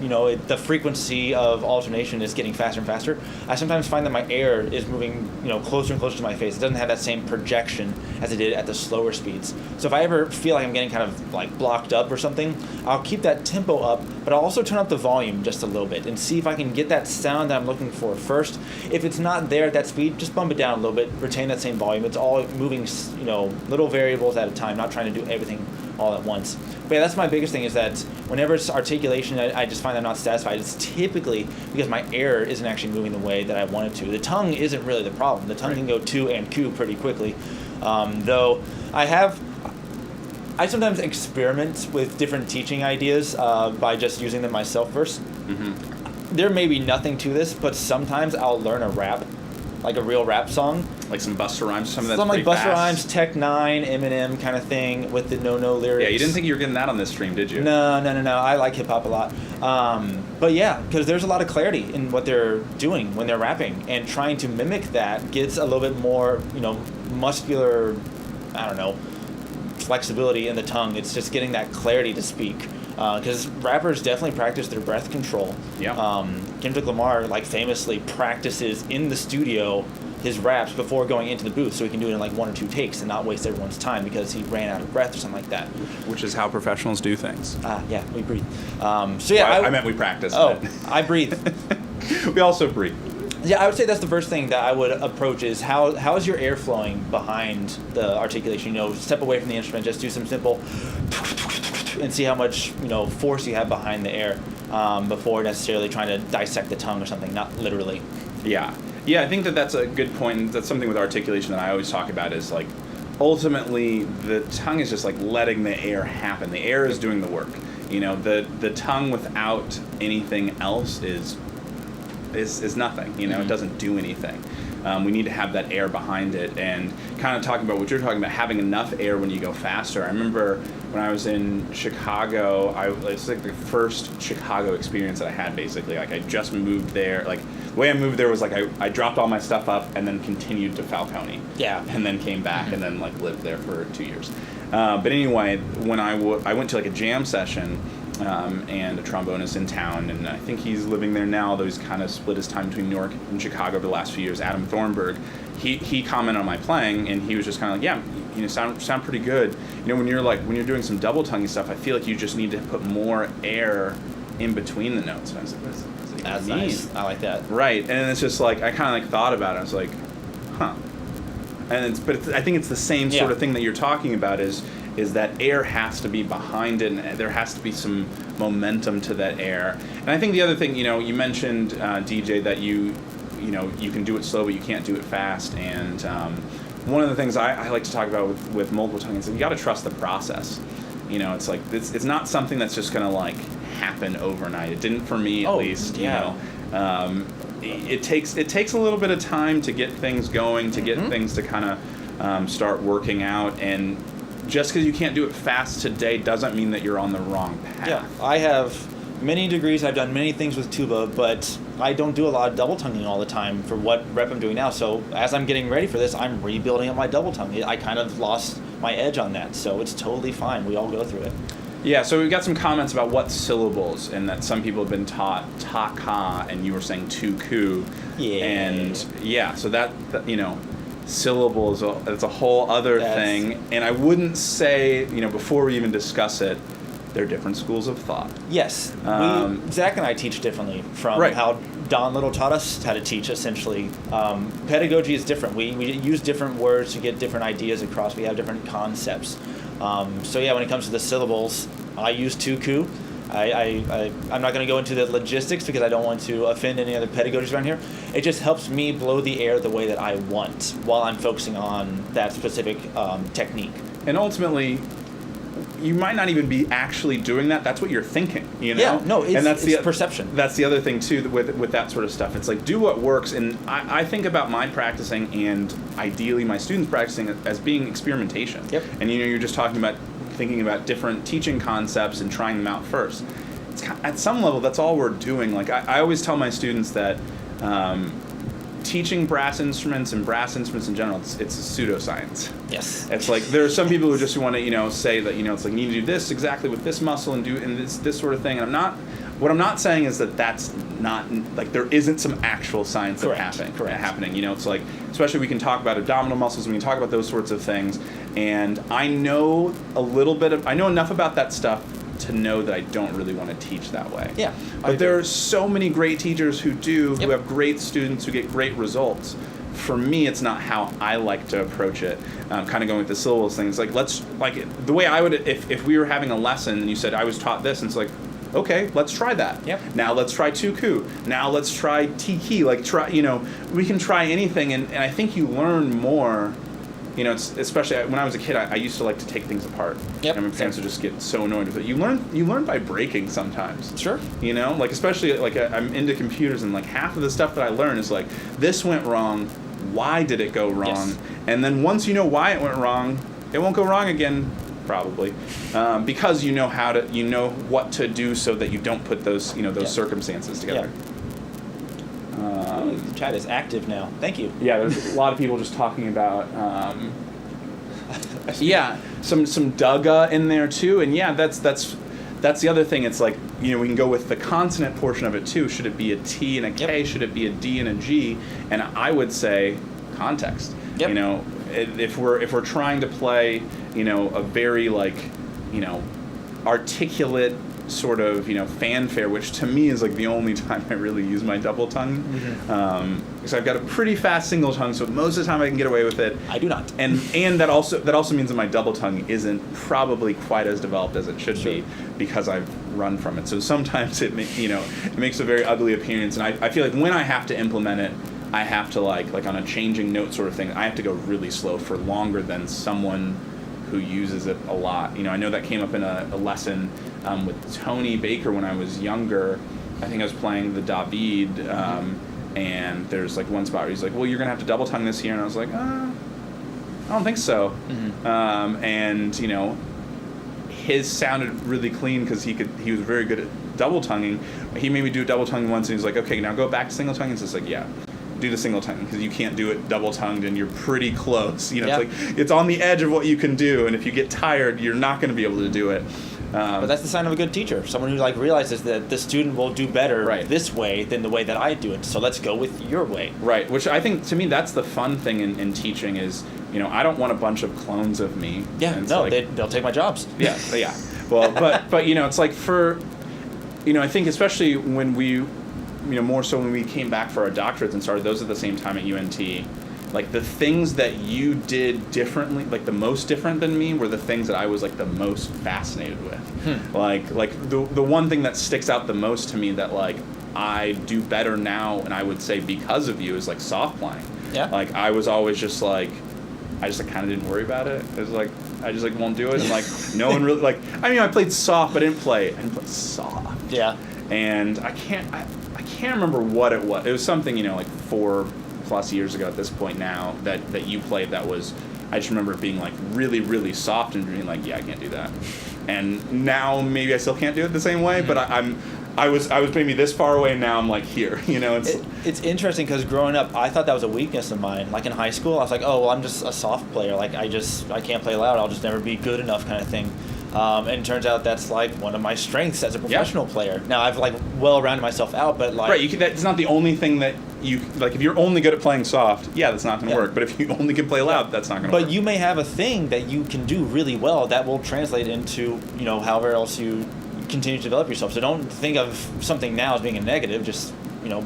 the frequency of alternation is getting faster and faster, I sometimes find that my air is moving, closer and closer to my face. It doesn't have that same projection as it did at the slower speeds. So if I ever feel like I'm getting kind of like blocked up or something, I'll keep that tempo up, but I'll also turn up the volume just a little bit and see if I can get that sound that I'm looking for first. If it's not there at that speed, just bump it down a little bit, retain that same volume. It's all moving, little variables at a time, not trying to do everything all at once. But yeah, that's my biggest thing, is that whenever it's articulation, I just find I'm not satisfied. It's typically because my air isn't actually moving the way that I want it to. The tongue isn't really the problem. The tongue can go to and ku pretty quickly. Though I sometimes experiment with different teaching ideas by just using them myself first. Mm-hmm. There may be nothing to this, but sometimes I'll learn a rap, like a real rap song.
Like some Busta Rhymes, some of that's
like Busta
fast.
Rhymes, Tech Nine, Eminem kind of thing with the no lyrics.
Yeah, you didn't think you were getting that on this stream, did you?
No. I like hip hop a lot. But yeah, because there's a lot of clarity in what they're doing when they're rapping, and trying to mimic that gets a little bit more, muscular, flexibility in the tongue. It's just getting that clarity to speak. Because rappers definitely practice their breath control.
Yeah.
Kendrick Lamar, famously practices in the studio his raps before going into the booth, so he can do it in 1 or 2 takes and not waste everyone's time because he ran out of breath or something like that.
Which is how professionals do things.
Yeah, we breathe. So yeah,
I meant we practice.
Oh, I breathe.
We also breathe.
Yeah, I would say that's the first thing that I would approach is how is your air flowing behind the articulation? Step away from the instrument, just do some simple and see how much force you have behind the air before necessarily trying to dissect the tongue or something, not literally.
Yeah, I think that's a good point. That's something with articulation that I always talk about is ultimately the tongue is just letting the air happen. The air is doing the work. The tongue without anything else is nothing. It doesn't do anything. We need to have that air behind it, and kind of talking about what you're talking about, having enough air when you go faster. I remember when I was in Chicago, it was the first Chicago experience that I had, basically. I just moved there. The way I moved there was I dropped all my stuff up and then continued to Falcone.
Yeah.
And then came back and then lived there for 2 years. But anyway, when I went to a jam session, and a trombonist in town, and I think he's living there now, though he's kind of split his time between New York and Chicago over the last few years. Adam Thornburg, he commented on my playing, and he was just kind of sound pretty good. When you're doing some double tonguing stuff, I feel like you just need to put more air in between the notes. And I was like, what does it
That's
mean?
nice. I like that.
Right, and it's just I kind of thought about it. I was like, huh. But I think it's the same sort of thing that you're talking about is that air has to be behind it, and there has to be some momentum to that air. And I think the other thing, you mentioned, DJ, that you can do it slow, but you can't do it fast. And one of the things I like to talk about with multiple tonguing is that you got to trust the process. It's it's not something that's just going to happen overnight. It didn't for me, at least.
Yeah.
It takes a little bit of time to get things going, to get things to kind of start working out, and just because you can't do it fast today doesn't mean that you're on the wrong path.
Yeah, I have many degrees. I've done many things with tuba, but I don't do a lot of double tonguing all the time for what rep I'm doing now. So as I'm getting ready for this, I'm rebuilding up my double tongue. I kind of lost my edge on that, so it's totally fine. We all go through it.
Yeah, so we've got some comments about what syllables, and that some people have been taught ta-ka, and you were saying tu-ku.
Yeah.
And yeah, so that syllables, it's a whole other thing. And I wouldn't say, before we even discuss it, they're different schools of thought.
Yes. Zach and I teach differently from how Don Little taught us how to teach, essentially. Pedagogy is different. We use different words to get different ideas across. We have different concepts. So yeah, when it comes to the syllables, I use tu-ku. I'm not going to go into the logistics because I don't want to offend any other pedagogies around here. It just helps me blow the air the way that I want while I'm focusing on that specific technique.
And ultimately, you might not even be actually doing that. That's what you're thinking, you know?
Yeah, no,
and that's
it's perception.
That's the other thing too with that sort of stuff. It's like, do what works. And I think about my practicing and ideally my students practicing as being experimentation.
Yep.
And you're just thinking about different teaching concepts and trying them out first. At some level, that's all we're doing. Like I always tell my students that teaching brass instruments and brass instruments in general, it's a pseudoscience.
Yes.
It's like there are some people who just want to, say that, it's like you need to do this exactly with this muscle and this sort of thing. And what I'm not saying is that that's not, like there isn't some actual science that's happening. It's like, especially we can talk about abdominal muscles, we can talk about those sorts of things. And I know I know enough about that stuff to know that I don't really want to teach that way.
Yeah.
But there are so many great teachers who do,
Yep.
who have great students, who get great results. For me, it's not how I like to approach it. Kind of going with the syllables thing. It's like, the way I would, if we were having a lesson and you said, I was taught this, and it's like, okay, let's try that.
Yep.
Now let's try tuku. Now let's try tiki. Like we can try anything, and I think you learn more. It's especially when I was a kid, I used to like to take things apart.
Yep.
And my parents would just get so annoyed with it. You learn by breaking sometimes.
Sure.
Like especially like I'm into computers, and like half of the stuff that I learn is like, this went wrong. Why did it go wrong?
Yes.
And then once you know why it went wrong, it won't go wrong again, probably, because you know what to do so that you don't put those circumstances together.
Yeah. The chat is active now. Thank you.
Yeah, there's a lot of people just talking about, some Dugga in there too, and yeah, that's the other thing. It's like we can go with the consonant portion of it too. Should it be a T and a K?
Yep.
Should it be a D and a G? And I would say context.
Yep.
If we're trying to play, a very articulate sort of fanfare, which to me is like the only time I really use my double tongue, because I've got a pretty fast single tongue, so most of the time I can get away with it.
I do not.
And that also means that my double tongue isn't probably quite as developed as it should be, because I've run from it. So sometimes it makes a very ugly appearance, and I feel like when I have to implement it, I have to like on a changing note sort of thing, I have to go really slow for longer than someone who uses it a lot. I know that came up in a lesson with Tony Baker when I was younger. I think I was playing the David, and there's like one spot where he's like, well, you're gonna have to double tongue this here, and I was like, I don't think so. And his sounded really clean because he was very good at double tonguing. He made me do double tongue once, and he was like, okay, now go back to single tongue. And it's just like, yeah, do the single tongue, because you can't do it double tongued, and you're pretty close. It's like it's on the edge of what you can do, and if you get tired, you're not going to be able to do it.
But that's the sign of a good teacher. Someone who realizes that the student will do better this way than the way that I do it. So let's go with your way. Right.
Which I think, to me, that's the fun thing in teaching is, I don't want a bunch of clones of me.
Yeah. No, they'll take my jobs.
Yeah. Yeah. Well, but it's like I think especially when we, more so when we came back for our doctorates and started those at the same time at UNT. Like the things that you did differently, like the most different than me, were the things that I was like the most fascinated with. Like the one thing that sticks out the most to me that like I do better now, and I would say because of you, is like soft playing.
Yeah.
Like I was always just like, I just kind of didn't worry about it. It was like I just won't do it, and like no one really I played soft, but I didn't play soft.
Yeah.
And I can't remember what it was. It was something like 4+ years ago at this point now that you played that was, I just remember it being like really, really soft and being like, yeah, I can't do that. And now maybe I still can't do it the same way, but I was maybe this far away, and now I'm like here,
It's interesting because growing up, I thought that was a weakness of mine. Like in high school, I was like, oh, well, I'm just a soft player. Like I can't play loud. I'll just never be good enough kind of thing. And it turns out that's like one of my strengths as a professional player. Now I've rounded myself out, but
that's not the only thing that you like. If you're only good at playing soft, that's not going to work. But if you only can play loud, that's not going to work.
But you may have a thing that you can do really well that will translate into however else you continue to develop yourself. So don't think of something now as being a negative. Just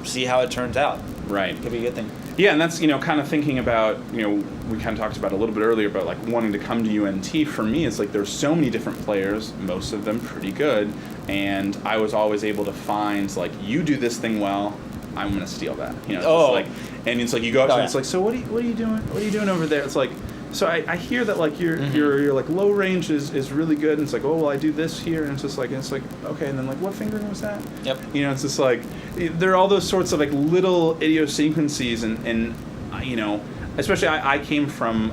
see how it turns out.
Right.
Could be a good thing.
Yeah, and that's kind of thinking about we kind of talked about a little bit earlier about like wanting to come to UNT. For me, it's like there's so many different players, most of them pretty good, and I was always able to find like, you do this thing well, I'm gonna steal that. It's like, and it's like you go up to it's like, so what are you doing? What are you doing over there? It's like, So I hear that like your like low range is really good, and it's like, oh well, I do this here, and it's like okay, and then like what fingering was that?
Yep.
You know, it's just like there are all those sorts of like little idiosyncrasies, and you know, especially I came from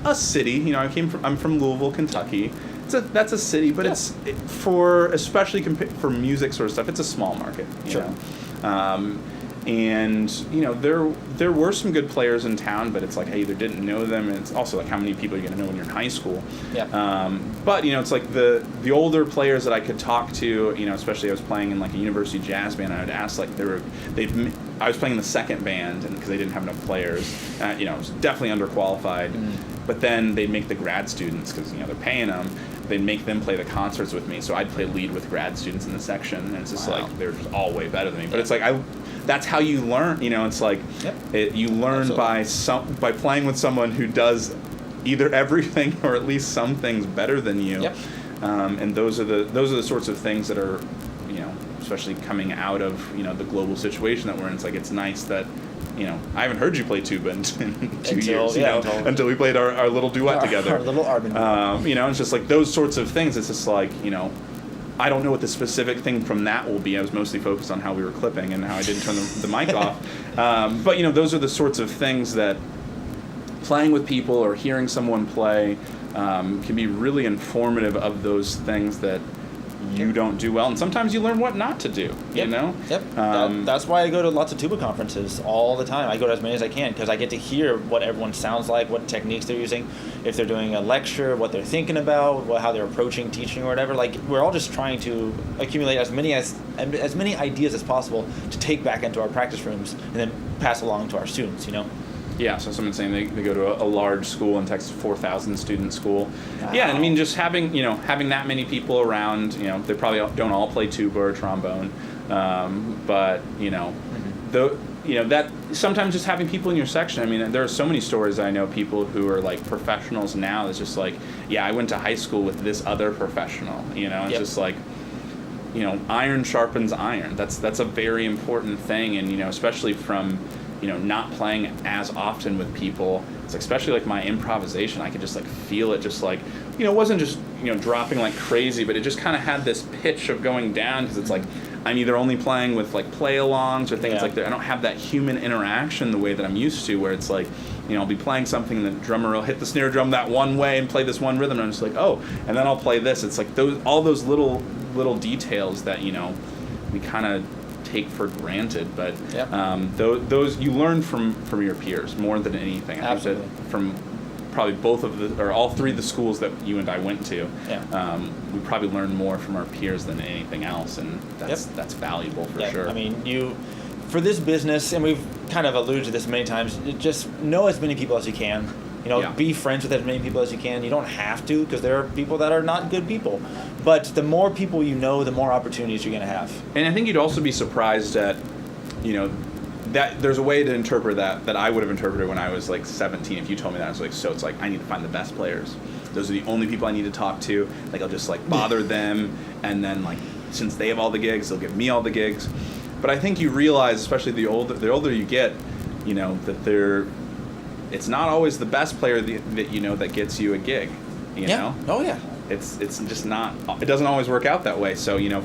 a city. You know, I'm from Louisville, Kentucky. That's a city, but it's for especially for music sort of stuff. It's a small market. You know? And you know there were some good players in town, but it's like I either didn't know them, and it's also like how many people are you gonna know when you're in high school. But you know it's like the older players that I could talk to, you know, especially I was playing in like a university jazz band. I would ask like I was playing in the second band, and because they didn't have enough players, you know, I was definitely underqualified. But then they'd make the grad students, because you know they're paying them. They'd make them play the concerts with me, so I'd play lead with grad students in the section, and it's just like they're just all way better than me. But it's like that's how you learn. You know, it's like you learn by playing with someone who does either everything or at least some things better than you. And those are the sorts of things that are, you know, especially coming out of, you know, the global situation that we're in. It's like it's nice that, you know, I haven't heard you play tuba in 2 years, you know, until we played our little duet together.
Our little Arbin.
You know, it's just like those sorts of things. It's just like, you know, I don't know what the specific thing from that will be. I was mostly focused on how we were clipping and how I didn't turn the mic off. But, you know, those are the sorts of things that playing with people or hearing someone play can be really informative of those things that you don't do well, and sometimes you learn what not to do. You know.
That's why I go to lots of tuba conferences all the time. I go to as many as I can because I get to hear what everyone sounds like, what techniques they're using, if they're doing a lecture, what they're thinking about, how they're approaching teaching or whatever. Like we're all just trying to accumulate as many ideas as possible to take back into our practice rooms and then pass along to our students. You know.
Yeah, so someone's saying they go to a large school in Texas, 4,000 student school.
Wow.
Yeah, and I mean just having that many people around, you know, they probably don't all play tuba or trombone, but you know, that sometimes just having people in your section. I mean, there are so many stories I know people who are like professionals now. That's just like, yeah, I went to high school with this other professional. You know, it's just like, you know, iron sharpens iron. That's a very important thing, and you know, especially from, you know, not playing as often with people. It's like, especially like my improvisation, I could just like feel it, just like, you know, it wasn't just, you know, dropping like crazy, but it just kind of had this pitch of going down, because it's like I'm either only playing with like play-alongs or things like that. I don't have that human interaction the way that I'm used to, where it's like, you know, I'll be playing something and the drummer will hit the snare drum that one way and play this one rhythm, and I'm just like, oh, and then I'll play this. It's like all those little details that, you know, we kind of take for granted, but those you learn from your peers more than anything. I think that from probably all three of the schools that you and I went to, we probably learn more from our peers than anything else, and that's valuable for sure. I
mean, for this business, and we've kind of alluded to this many times, just know as many people as you can. You know, be friends with as many people as you can. You don't have to, because there are people that are not good people. But the more people you know, the more opportunities you're going to have.
And I think you'd also be surprised at, you know, that there's a way to interpret that I would have interpreted when I was like 17. If you told me that, I was like, so it's like I need to find the best players. Those are the only people I need to talk to. Like I'll just like bother them, and then like since they have all the gigs, they'll give me all the gigs. But I think you realize, especially the older you get, you know, that it's not always the best player that you know that gets you a gig, you know?
Oh yeah.
It's just not. It doesn't always work out that way. So you know,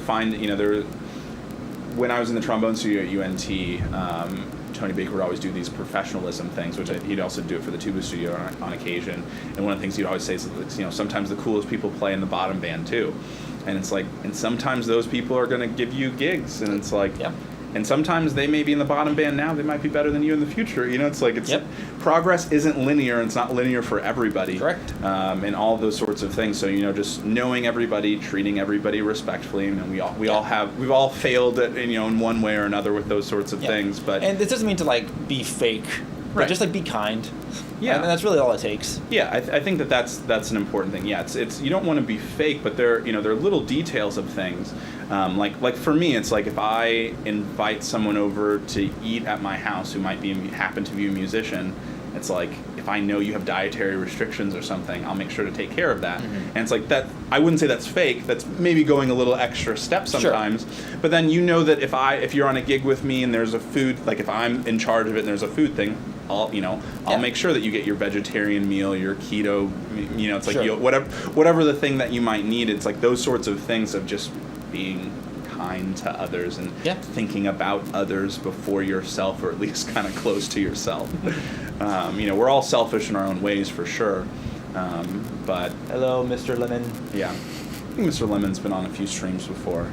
when I was in the trombone studio at UNT, Tony Baker would always do these professionalism things, which he'd also do it for the tuba studio on occasion. And one of the things he'd always say is, you know, sometimes the coolest people play in the bottom band too, and it's like, and sometimes those people are going to give you gigs, and it's like. And sometimes they may be in the bottom band now. They might be better than you in the future. You know, it's like progress isn't linear, and it's not linear for everybody.
Correct.
And all of those sorts of things. So, you know, just knowing everybody, treating everybody respectfully. You know, we've all failed at, you know, in one way or another with those sorts of things. But
and this doesn't mean to like be fake. But just like be kind.
Yeah,
and that's really all it takes.
Yeah, I think that's an important thing. Yeah, it's you don't want to be fake, but there are little details of things. Like for me, it's like if I invite someone over to eat at my house who might happen to be a musician, it's like if I know you have dietary restrictions or something, I'll make sure to take care of that. Mm-hmm. And it's like that. I wouldn't say that's fake. That's maybe going a little extra step sometimes. Sure. But then you know that if you're on a gig with me and there's a food, like if I'm in charge of it and there's a food thing, I'll
Yeah.
make sure that you get your vegetarian meal, your keto, it's like
Sure.
whatever the thing that you might need. It's like those sorts of things of just being kind to others and
Yeah.
thinking about others before yourself, or at least kind of close to yourself. We're all selfish in our own ways for sure, but
Hello, Mr. Lemon.
yeah, I think Mr. Lemon's been on a few streams before.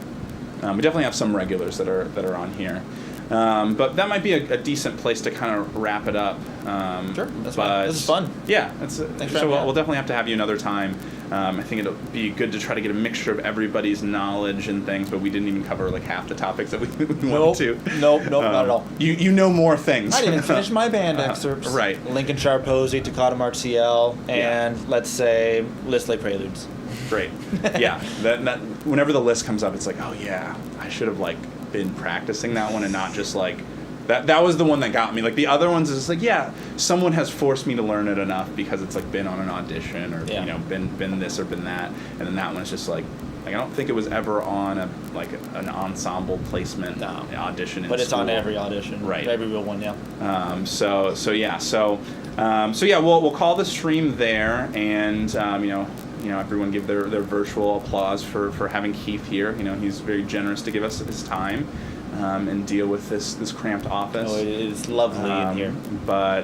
We definitely have some regulars that are on here. But that might be a decent place to kind of wrap it up.
Sure, that's fine. This is fun.
Yeah,
Thanks for
so
having me on.
we'll definitely have to have you another time. I think it'll be good to try to get a mixture of everybody's knowledge and things, but we didn't even cover like half the topics that we wanted to.
Nope, not at all.
You know more things.
I didn't even finish my band excerpts.
Right.
Lincoln Sharp Posey, Toccata March CL, and
Yeah.
let's say Listley Preludes.
Great. Yeah. That whenever the list comes up, it's like, oh yeah, I should have like been practicing that one and not just like that was the one that got me. Like the other ones is just like, yeah, someone has forced me to learn it enough because it's like been on an audition or
Yeah.
been this or been that, and then that one's just like I don't think it was ever on an ensemble placement audition.
But it's
school.
on every audition.
Right.
Every real one, yeah.
So yeah, we'll call the stream there, and everyone give their virtual applause for having Keith here. He's very generous to give us his time and deal with this cramped office.
Oh, it is lovely in here.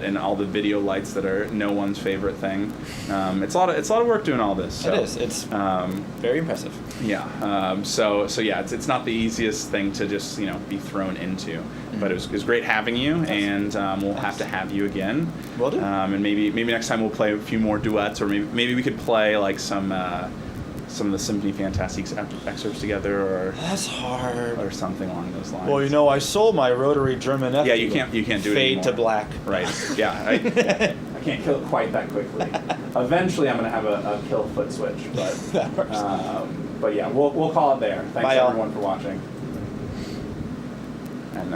And all the video lights that are no one's favorite thing. It's a lot of work doing all this. So,
It is. It's very impressive.
yeah. So yeah, it's not the easiest thing to just be thrown into, but it was great having you, and we'll have to have you again.
Will do.
And maybe next time we'll play a few more duets, or maybe we could play like some of the Symphony Fantastiques excerpts together, or
That's hard.
or something along those lines.
Well, I sold my rotary German F.
Yeah, you can't do it
Fade
anymore.
to black.
Right. Yeah. I can't kill it quite that quickly. Eventually, I'm going to have a kill foot switch, but
That works.
But yeah, we'll call it there. Thanks
Bye, all.
everyone for watching. And then